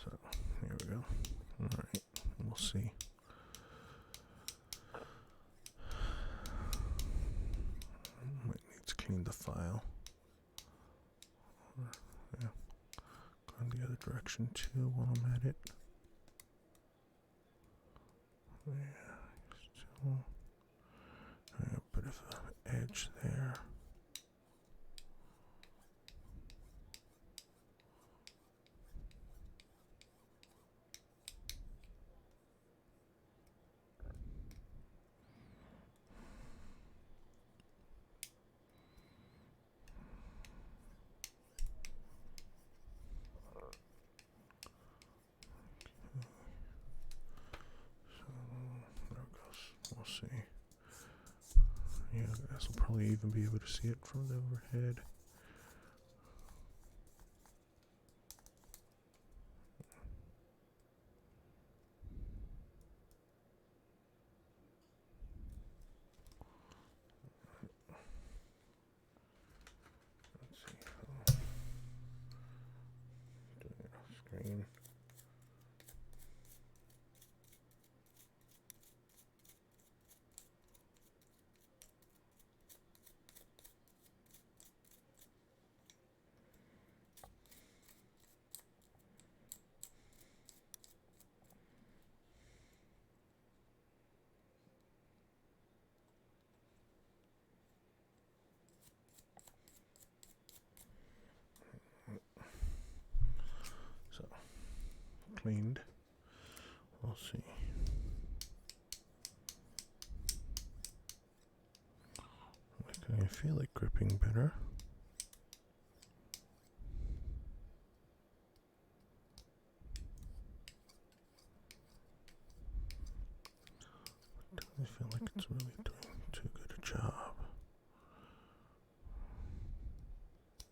So, here we go. Alright, we'll see. Might need to clean the file. Yeah. Go in the other direction too while I'm at it. Yeah, still a bit of an edge there. We'll see. Yeah, I guess I'll probably even be able to see it from the overhead. Let's see how doing it off screen. So, cleaned. We'll see. I feel like gripping better. I feel like it's really doing too good a job.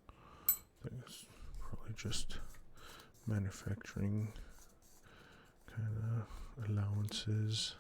I think it's probably just manufacturing kind of allowances.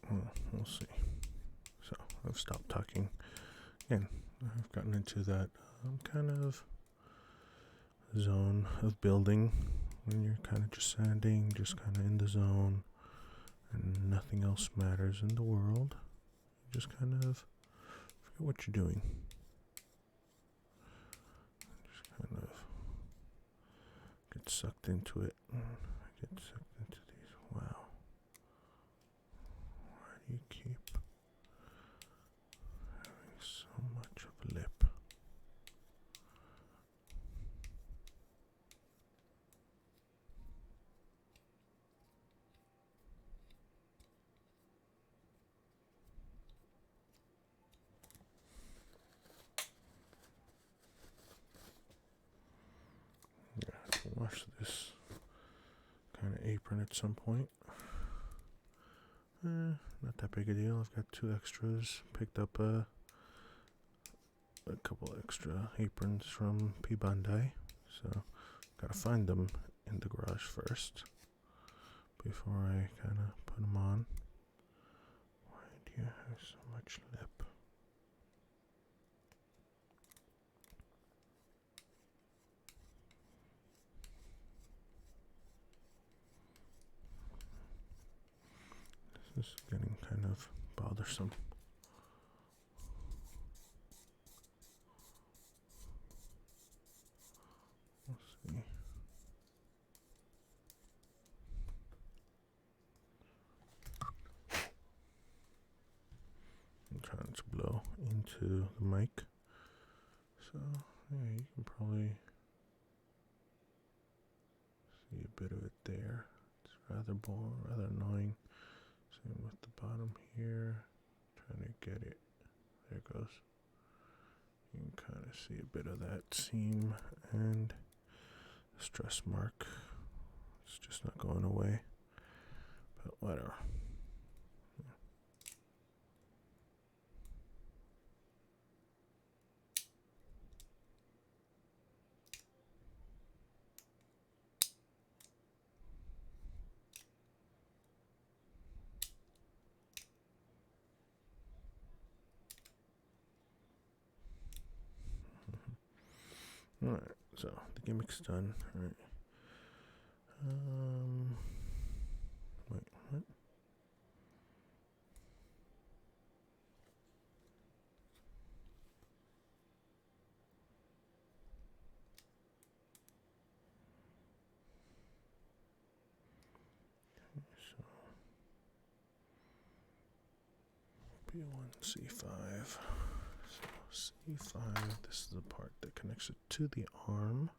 Well, we'll see. So I've stopped talking. Again, I've gotten into that kind of zone of building when you're kind of just sanding, just kind of in the zone, and nothing else matters in the world. You just kind of forget what you're doing. Just kind of get sucked into it. Get sucked into these. Wow. Why do you keep having so much of a lip? Yeah, I have to wash this kind of apron at some point. Not that big a deal. I've got 2 extras. Picked up a couple extra aprons from P. Bandai, so gotta find them in the garage first before I kind of put them on. Why do you have so much lip? This is getting kind of bothersome. We'll see. I'm trying to blow into the mic. So, yeah, you can probably see a bit of it there. It's rather boring, rather annoying. Same with the bottom here. Trying to get it. There it goes. You can kind of see a bit of that seam and the stress mark. It's just not going away. But whatever. Alright, so the gimmick's done. Alright. Wait, what? So B1 C5. So C5, this is the part that connects it to the arm.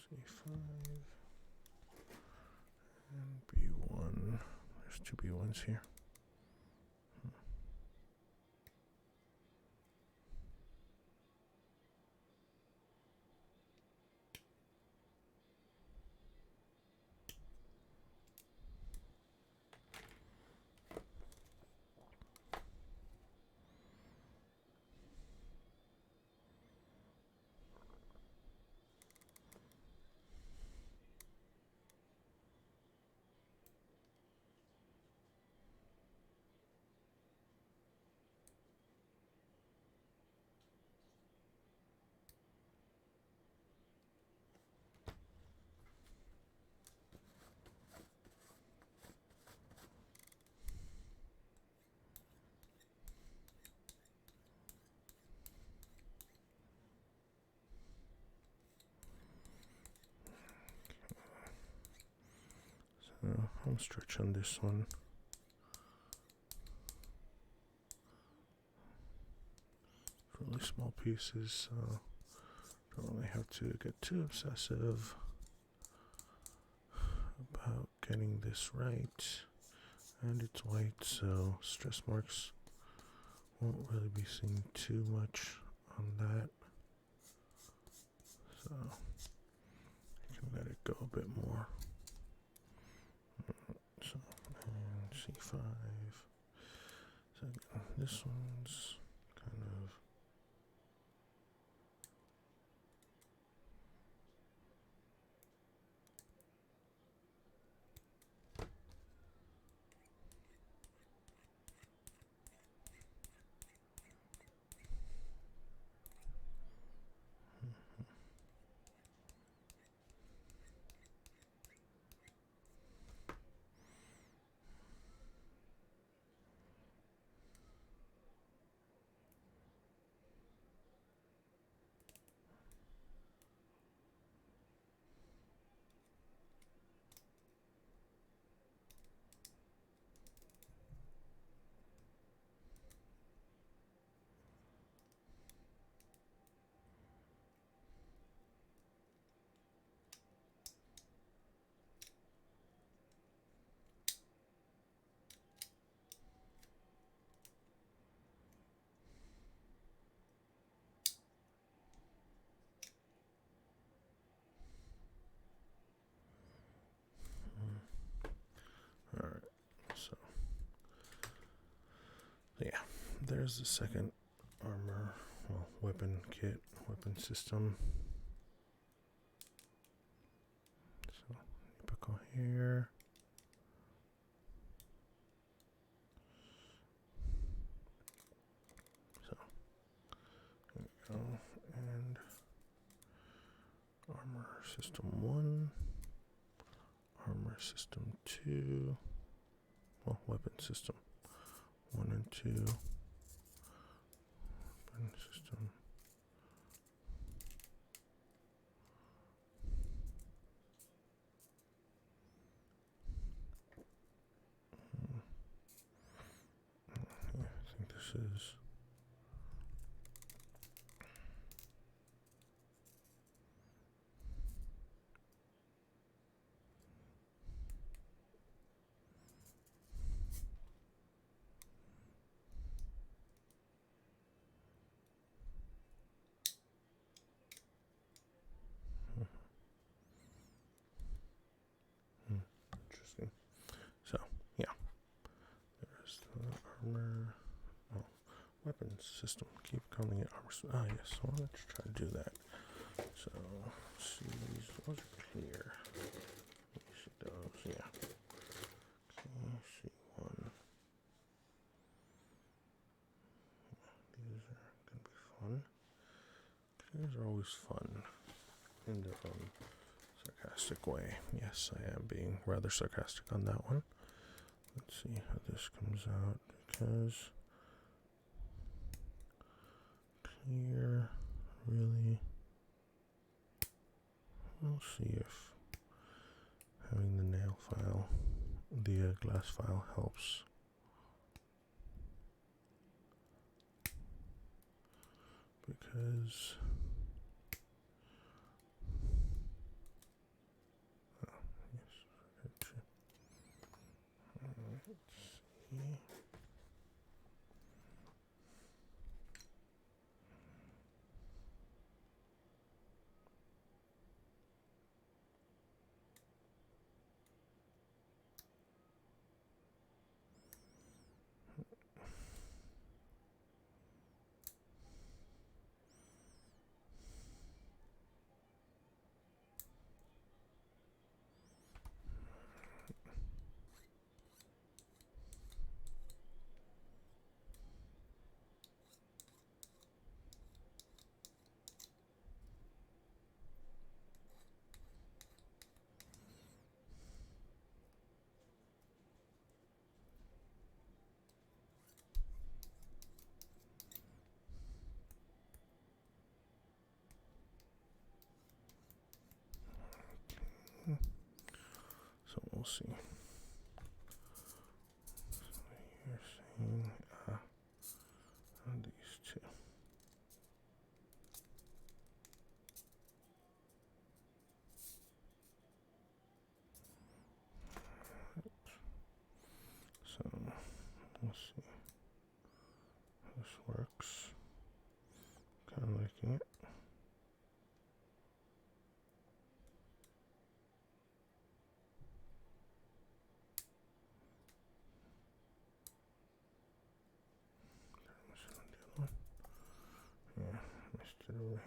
C5 and B1. There's two B1s here. So I'll stretch on this one. Really small pieces, so don't really have to get too obsessive about getting this right. And it's white, so stress marks won't really be seen too much on that. So I can let it go a bit more. So, and C5. So this one's kind of is the second armor, well, weapon kit, weapon system. So, Nipako here. So, there we go. And armor system 1, armor system 2, well, weapon system 1 and 2, weapon system. Yeah, I think this is. Interesting. So, yeah. There's the armor. Oh, weapons system. Keep calling it armor. Ah, yes. Well, let's try to do that. So, see, those are clear. Let me see those. Yeah. Okay, C1. These are going to be fun. Clears are always fun in their own sarcastic way. Yes, I am being rather sarcastic on that one. Let's see how this comes out, because clear, really, we'll see if having the nail file, the glass file helps. Because so we'll see. So you're saying these two. So we'll see how this works. Kind of liking it. Yeah, missed it over here.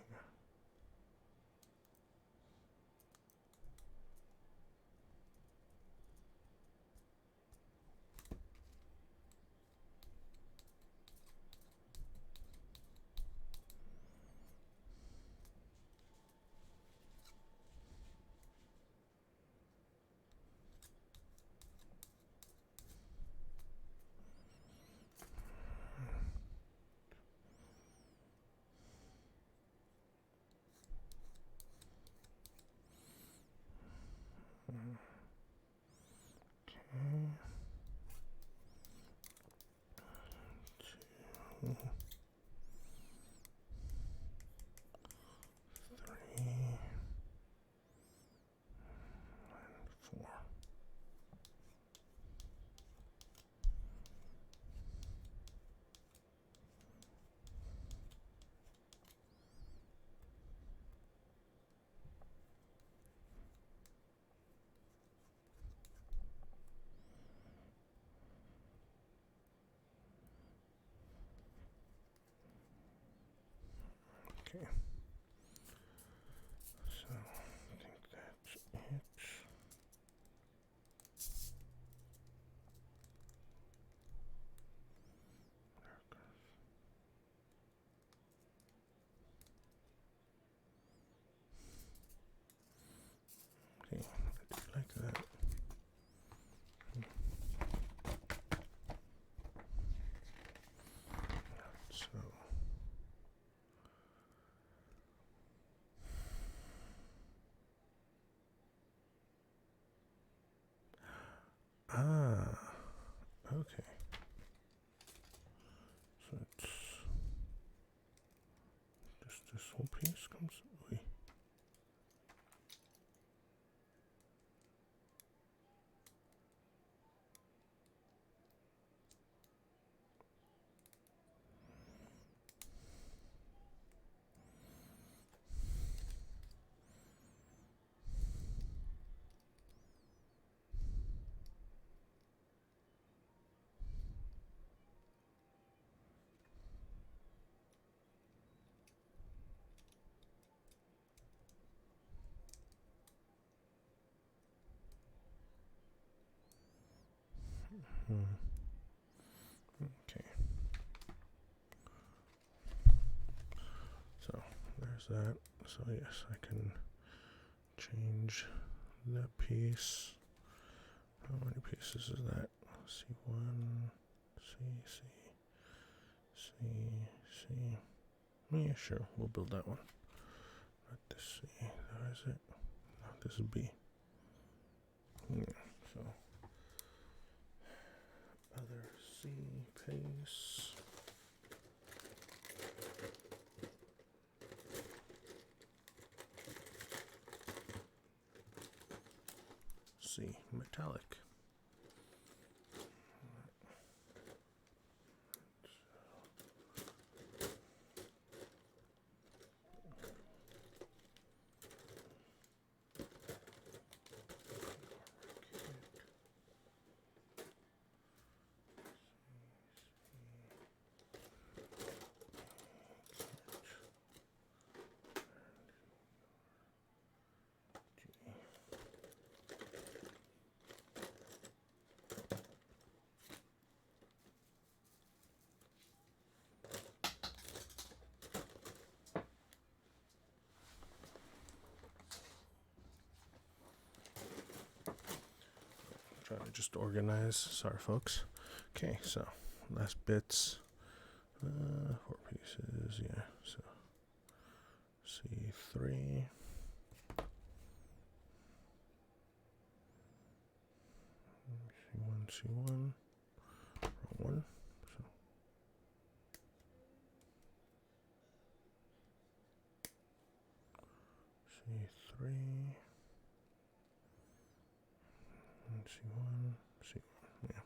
Okay. So I think that's it. Okay, I do like that. So okay. So it's just this whole piece comes. Wait. Okay. So there's that. So yes, I can change that piece. How many pieces is that? C1, C. Yeah, sure. We'll build that one. Not this C. How is it? No, this is B. Yeah. So other C piece. C metallic. Trying to just organize. Sorry, folks. Okay, so last bits. 4 pieces. Yeah. So C3. C1. Wrong one. So C3. And C1. Yeah.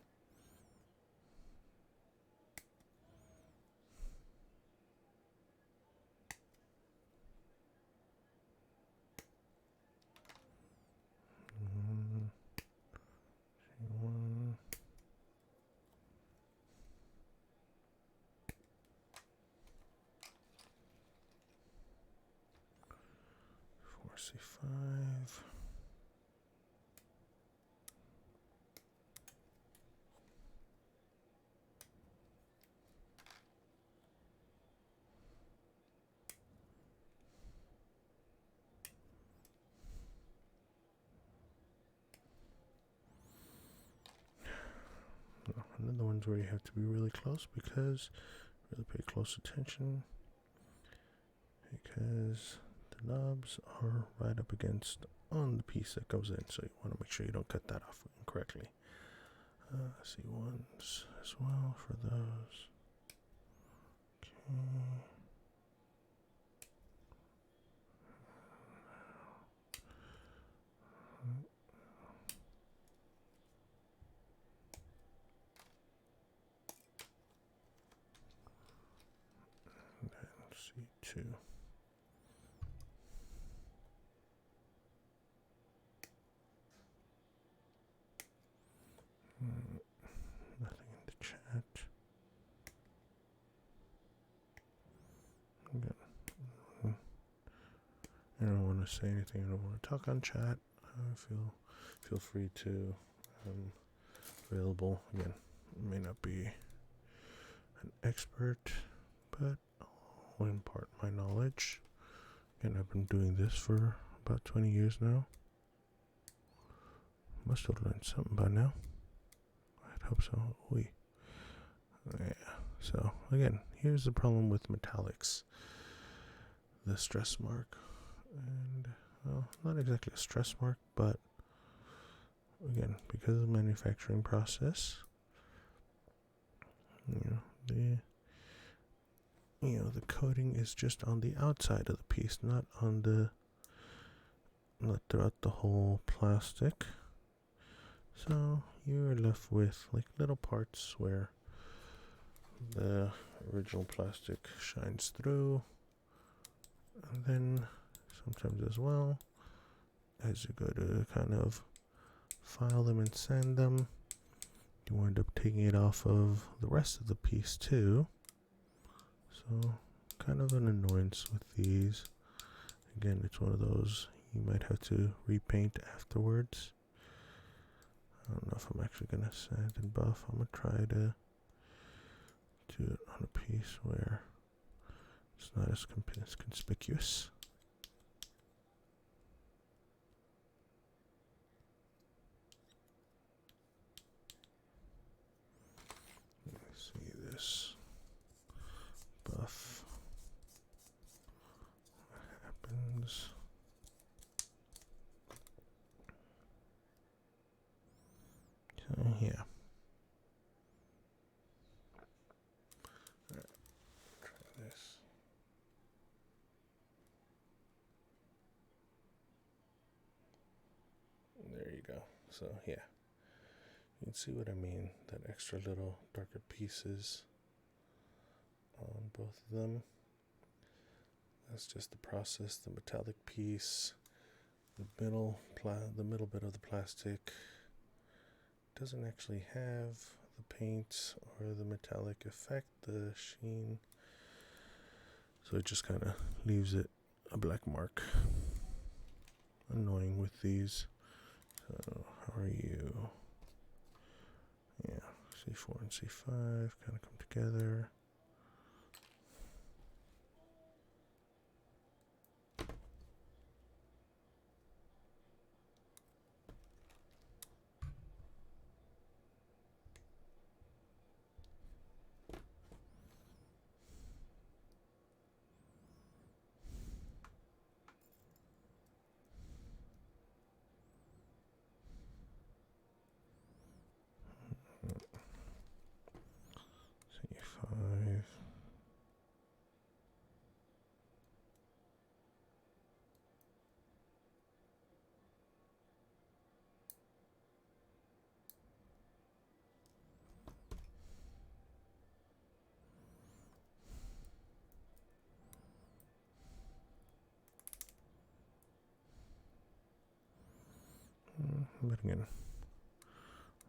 C1. 4C5. Another one's where you have to be really close because really pay close attention because the knobs are right up against on the piece that goes in, so you want to make sure you don't cut that off incorrectly. C1s as well for those. Okay. And then C2. Nothing in the chat. Got you don't want to say anything, you don't want to talk on chat, feel free to available. Again, may not be an expert, but I'll impart my knowledge. Again, I've been doing this for about 20 years now. Must have learned something by now. I'd hope so. Yeah. So again, here's the problem with metallics. The stress mark, and well, not exactly a stress mark, but again, because of the manufacturing process, the coating is just on the outside of the piece, not throughout the whole plastic. So you're left with like little parts where the original plastic shines through, and then sometimes as well, as you go to kind of file them and sand them, you wind up taking it off of the rest of the piece too. So kind of an annoyance with these. Again, it's one of those you might have to repaint afterwards. I don't know if I'm actually gonna sand and buff. I'm gonna try to do it on a piece where it's not as conspicuous. Let me see this buff. What happens? So yeah. Alright, try this. There you go. So yeah, you can see what I mean, that extra little darker pieces on both of them. That's just the process. The metallic piece, the middle bit of the plastic doesn't actually have the paint or the metallic effect, the sheen, so it just kind of leaves it a black mark. Annoying with these. So how are you? Yeah, C4 and C5 kind of come together. C5. But again,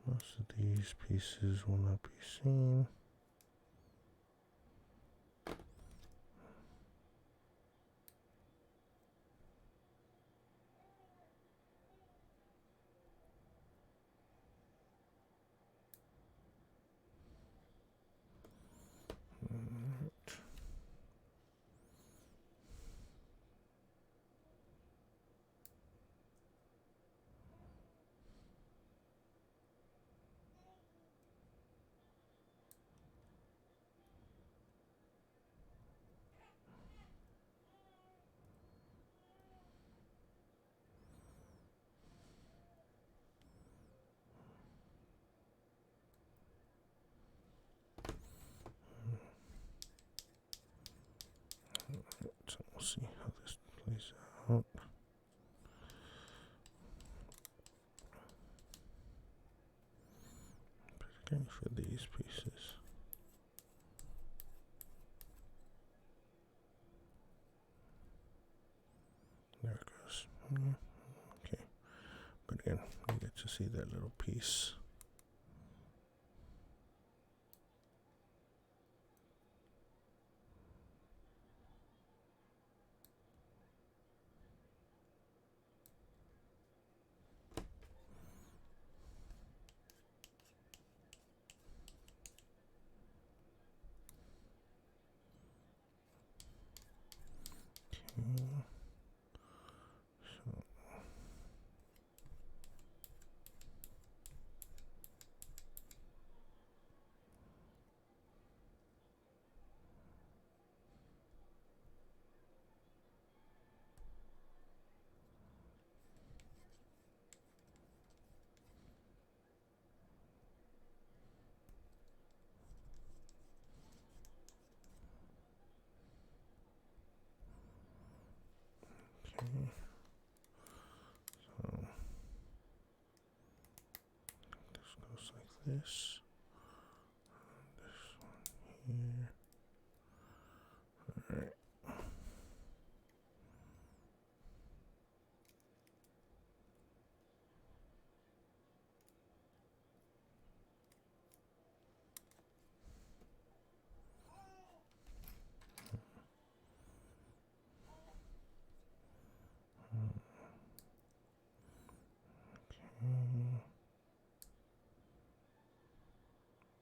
most of these pieces will not be seen. So we'll see how this plays out. But again, for these pieces, there it goes. Okay, but again, you get to see that little piece. Okay. So this goes like this. This one here. All right.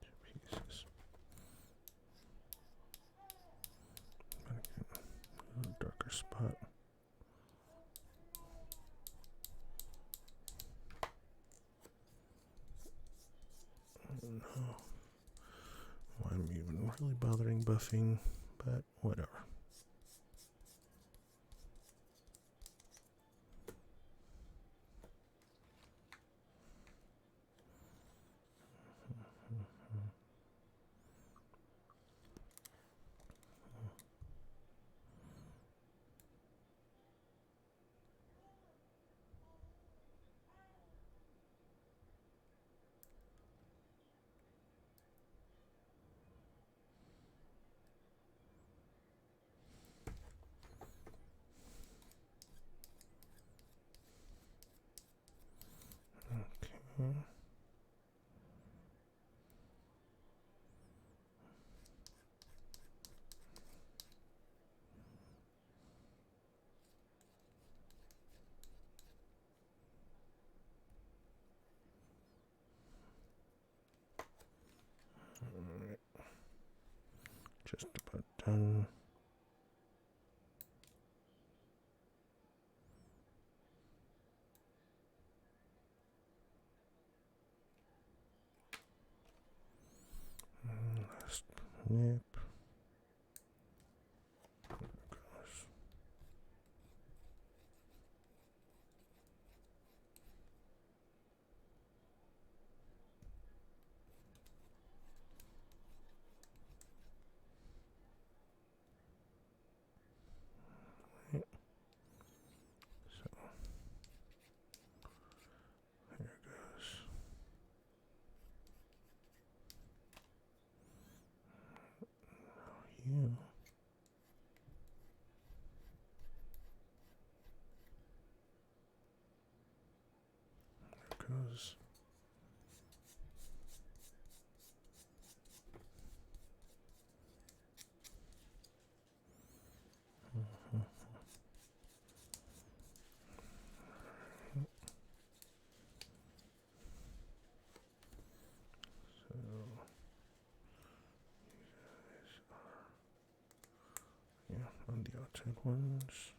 Two pieces. Gotta get a little darker spot. Oh no. Why am I even really bothering buffing? But whatever. Okay. Alright. Just about done. Last nip. There it goes. Right. So here it goes. You. There it goes. So yeah, on the outside ones.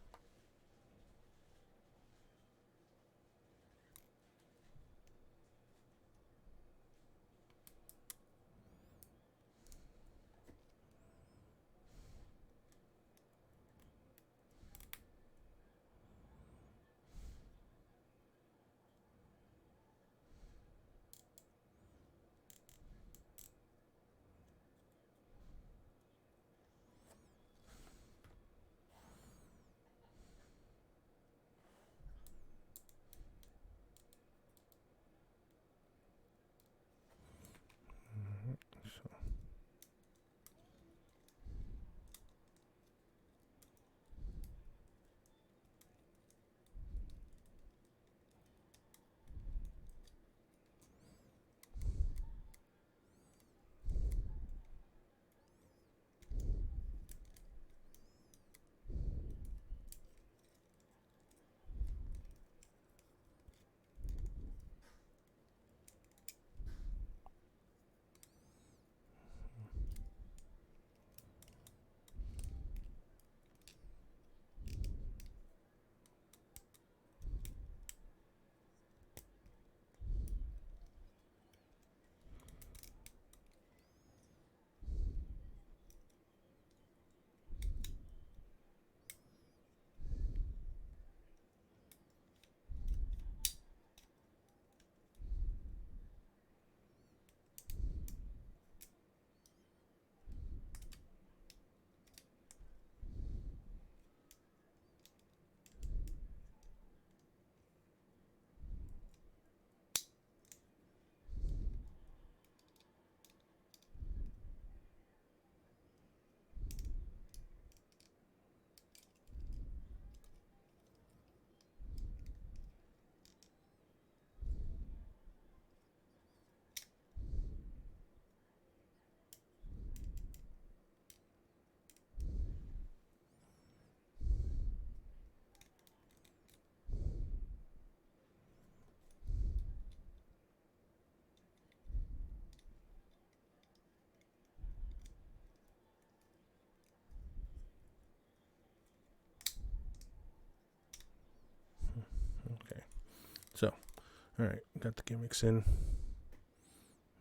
Alright, got the gimmicks in.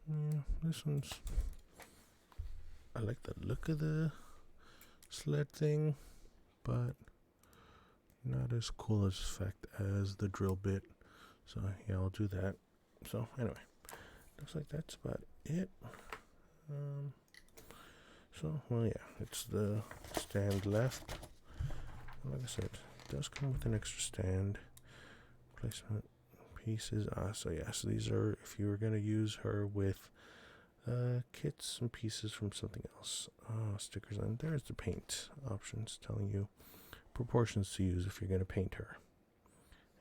Yeah, this one's... I like the look of the sled thing, but not as cool as fact as the drill bit. So yeah, I'll do that. So anyway, looks like that's about it. So well, yeah, it's the stand left. Like I said, it does come with an extra stand. Placement pieces. So yeah, so these are if you were gonna use her with kits and pieces from something else. Stickers on. There's the paint options telling you proportions to use if you're gonna paint her.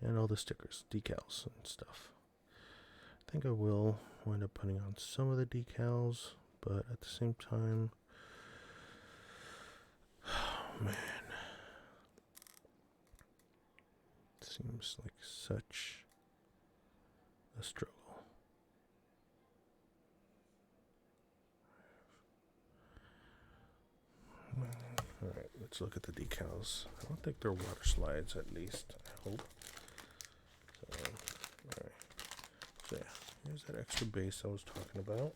And all the stickers, decals and stuff. I think I will wind up putting on some of the decals, but at the same time, oh man, it seems like such a struggle. Alright, let's look at the decals. I don't think they're water slides, at least. I hope. So, alright. So, yeah, here's that extra base I was talking about.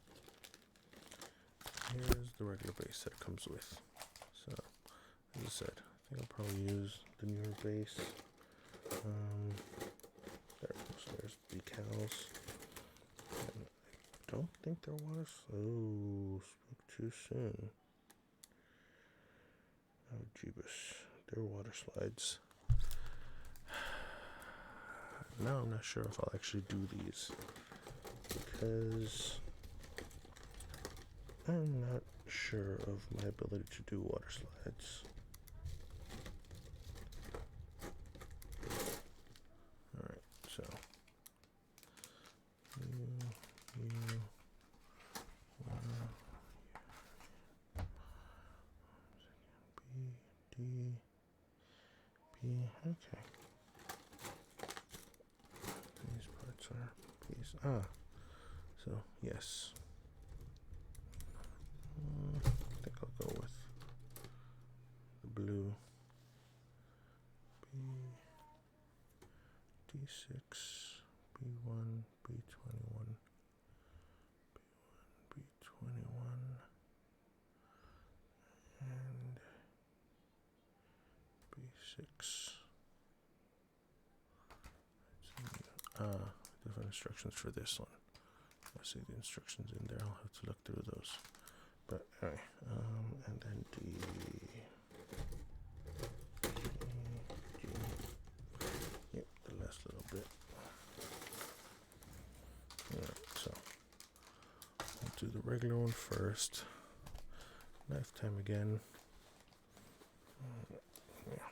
Here's the regular base that it comes with. So, as I said, I think I'll probably use the newer base. There, so there's decals. And I don't think they're water slides. Oh, spoke too soon. Oh, jeebus. They're water slides. Now I'm not sure if I'll actually do these, because I'm not sure of my ability to do water slides. Alright, so okay. These parts are piece. So yes. I think I'll go with the blue. D6, B1, B21, B1, B21, and B6. Different instructions for this one. I see the instructions in there. I'll have to look through those. But anyway, and then D. Yep, the last little bit. Alright, so I'll do the regular one first. Knife time again. Yeah.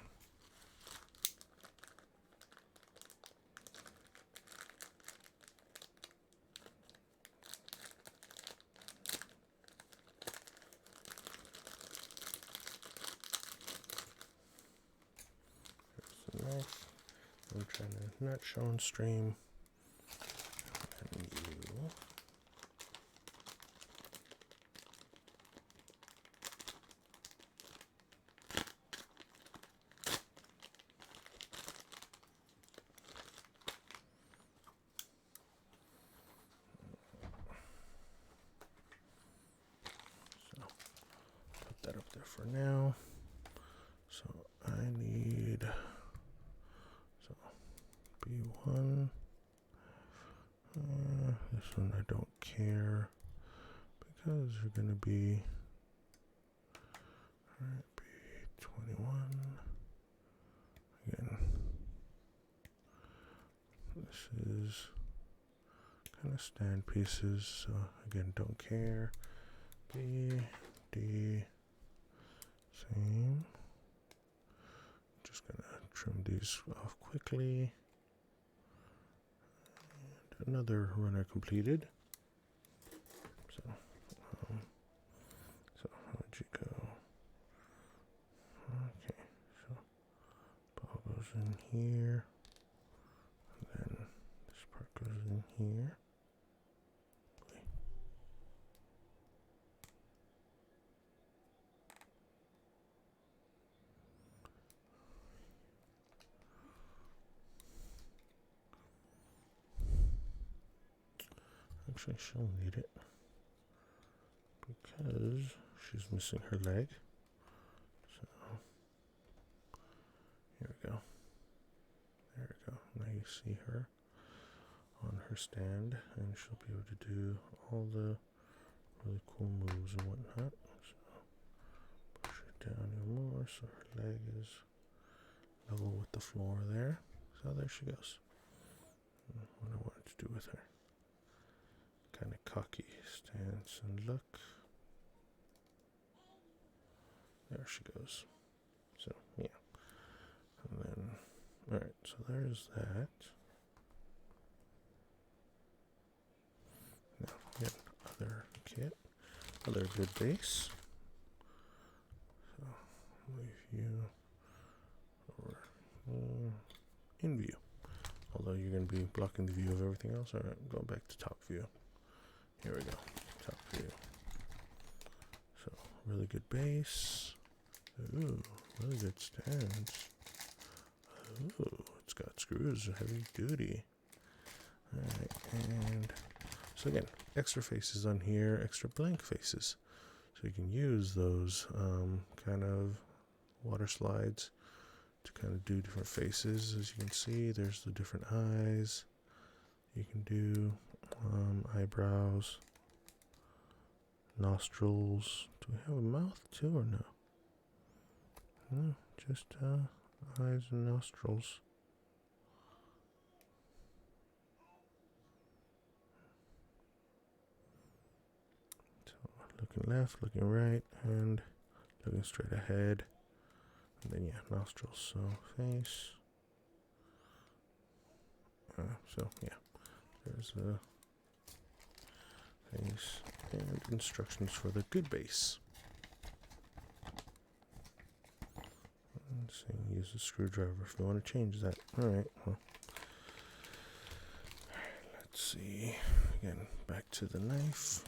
There's the knife. I'm trying to not show on stream. And you. That up there for now. So I need B1. This one I don't care because you're gonna be alright. B21 again. This is kind of stand pieces. So again, don't care. B D. Same. Just gonna trim these off quickly. And another runner completed. So how would you go? Okay, so ball goes in here, and then this part goes in here. Actually, she'll need it because she's missing her leg. So here we go. There we go. Now you see her on her stand, and she'll be able to do all the really cool moves and whatnot. So push it down even more so her leg is level with the floor there. So there she goes. What I wanted to do with her. Kind of cocky stance and look. There she goes. So yeah. And then, alright, so there's that. Now we get other kit, other good base. So leave you over in view. Although you're going to be blocking the view of everything else. Alright, going back to top view. Here we go. Top view. So, really good base. Ooh, really good stance. Ooh, it's got screws, heavy duty. Alright, and so again, extra faces on here, extra blank faces. So you can use those kind of water slides to kind of do different faces. As you can see, there's the different eyes. You can do eyebrows, nostrils. Do we have a mouth too or no? No, just eyes and nostrils. So looking left, looking right, and looking straight ahead. And then yeah, nostrils, so face. So yeah, there's a face and instructions for the good base. And saying use a screwdriver if you want to change that. Alright, well. Let's see. Again, back to the knife.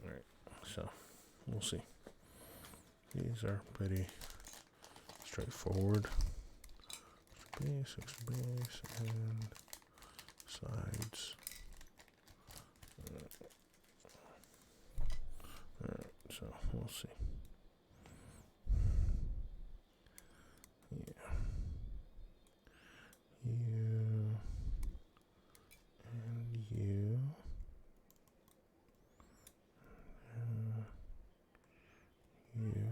Alright, so we'll see. These are pretty straightforward. Extra base, and sides. Alright, so we'll see. Yeah. You and you. You.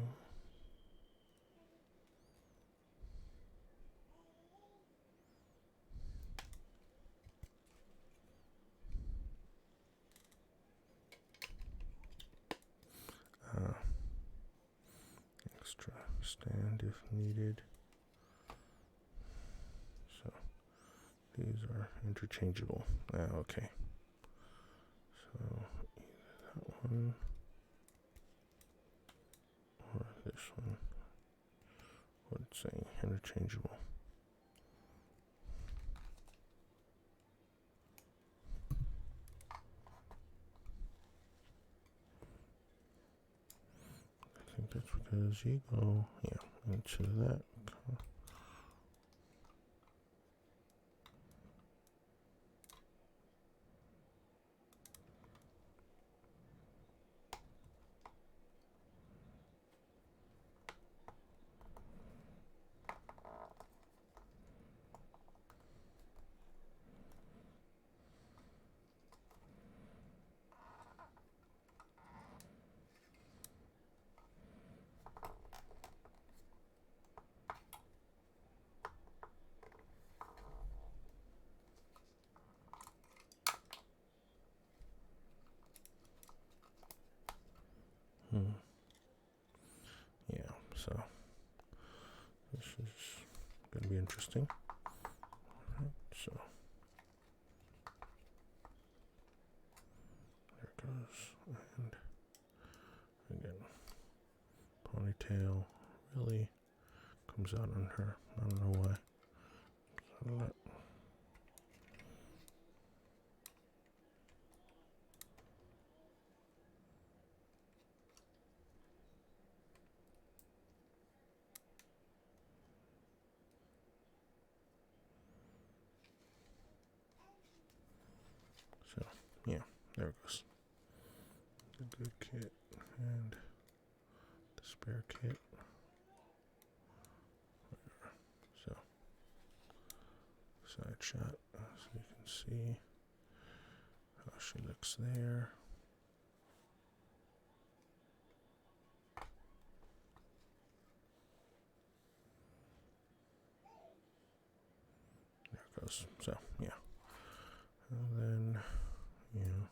Extra stand if needed. So these are interchangeable. Okay. So either that one or this one. What it's saying, interchangeable. I think that's because you go, yeah, into that. Yeah, so this is going to be interesting. Alright, so there it goes. And again, ponytail really comes out on her. I don't know why. So So, yeah, there it goes. The good kit and the spare kit. So, side shot so you can see how she looks there. There it goes. So, yeah. And then, you know,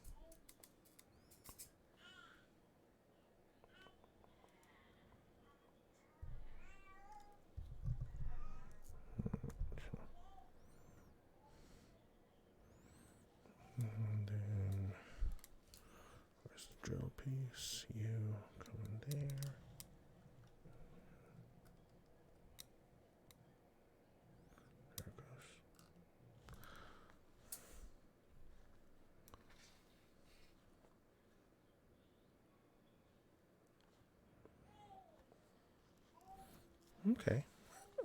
and then where's the drill piece? You come in there. There it goes. Okay,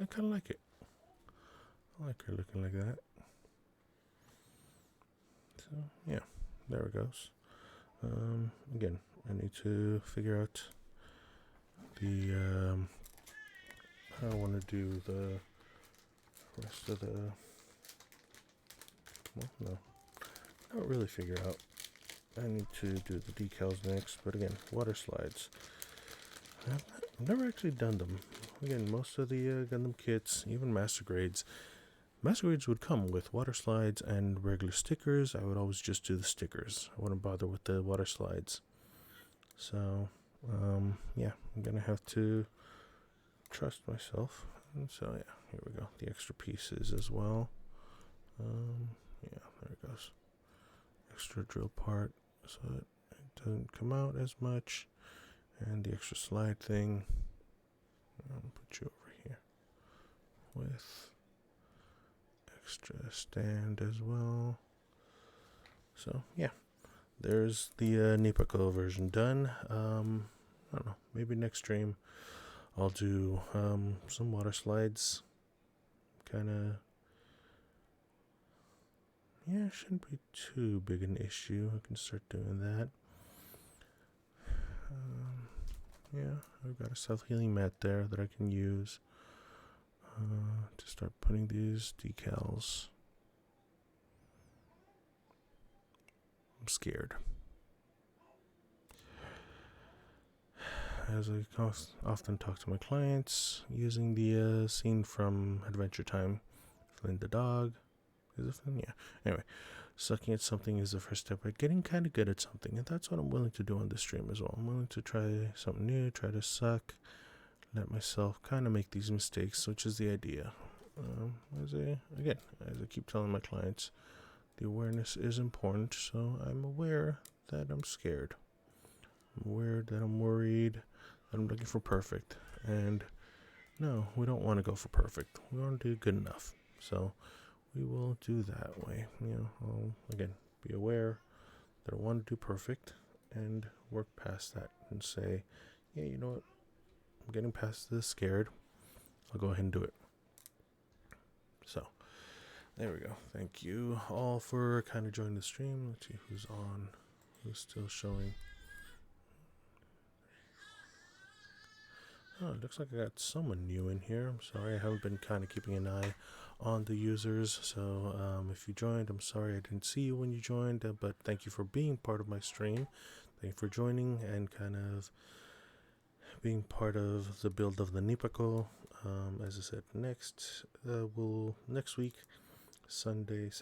I kind of like it. I like her looking like that. So yeah, there it goes. Again, I need to figure out the how I want to do the rest of the. Well, no, not really figure out. I need to do the decals next, but again, water slides. I've never actually done them. Again, most of the Gundam kits, even master grades would come with water slides and regular stickers. I would always just do the stickers. I wouldn't bother with the water slides. So, yeah, I'm gonna have to trust myself. And so, yeah, here we go. The extra pieces as well. Yeah, there it goes. Extra drill part so it doesn't come out as much. And the extra slide thing. I'll put you over here with extra stand as well. So yeah, there's the Nipako version done. I don't know, maybe next stream I'll do some water slides. Kinda, yeah, it shouldn't be too big an issue. I can start doing that. Yeah, I've got a self-healing mat there that I can use to start putting these decals. I'm scared. As I often talk to my clients, using the scene from Adventure Time, Flynn the dog. Is it Flynn? Yeah. Anyway, sucking at something is the first step, but getting kind of good at something, and that's what I'm willing to do on this stream as well. I'm willing to try something new, try to suck, let myself kind of make these mistakes, which is the idea. As I keep telling my clients, the awareness is important, so I'm aware that I'm scared. I'm aware that I'm worried, that I'm looking for perfect. And no, we don't want to go for perfect. We want to do good enough. So we will do that way. I'll, again, be aware that I want to do perfect and work past that and say, yeah, you know what? I'm getting past this scared. I'll go ahead and do it. So there we go. Thank you all for kind of joining the stream. Let's see who's on, who's still showing. Oh, it looks like I got someone new in here. I'm sorry, I haven't been kind of keeping an eye on the users. So if you joined, I'm sorry I didn't see you when you joined, but thank you for being part of my stream. Thank you for joining and kind of being part of the build of the Nipako. As I said, next week, Saturdays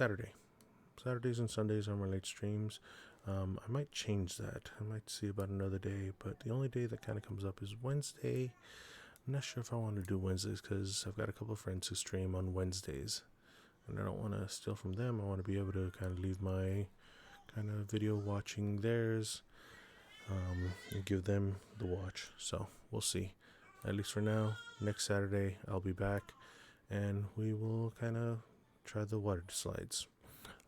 and Sundays are my late streams. I might change that. I might see about another day, but the only day that kind of comes up is Wednesday. I'm not sure if I want to do Wednesdays because I've got a couple of friends who stream on Wednesdays, and I don't want to steal from them. I want to be able to kind of leave my kind of video watching theirs and give them the watch. So we'll see. At least for now, next Saturday I'll be back, and we will kind of try the water slides.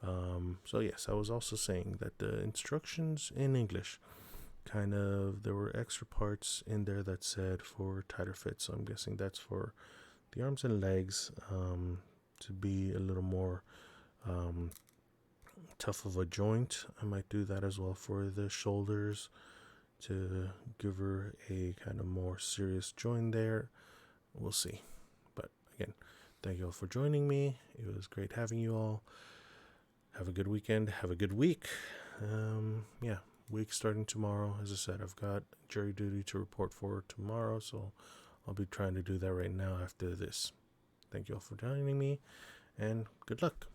So yes, I was also saying that the instructions in English there were extra parts in there that said for tighter fit. So I'm guessing that's for the arms and legs, to be a little more tough of a joint. I might do that as well for the shoulders to give her a kind of more serious joint there. We'll see. But again, thank you all for joining me. It was great having you all. Have a good weekend. Have a good week. Week starting tomorrow. As I said, I've got jury duty to report for tomorrow, so I'll be trying to do that right now after this. Thank you all for joining me, and good luck.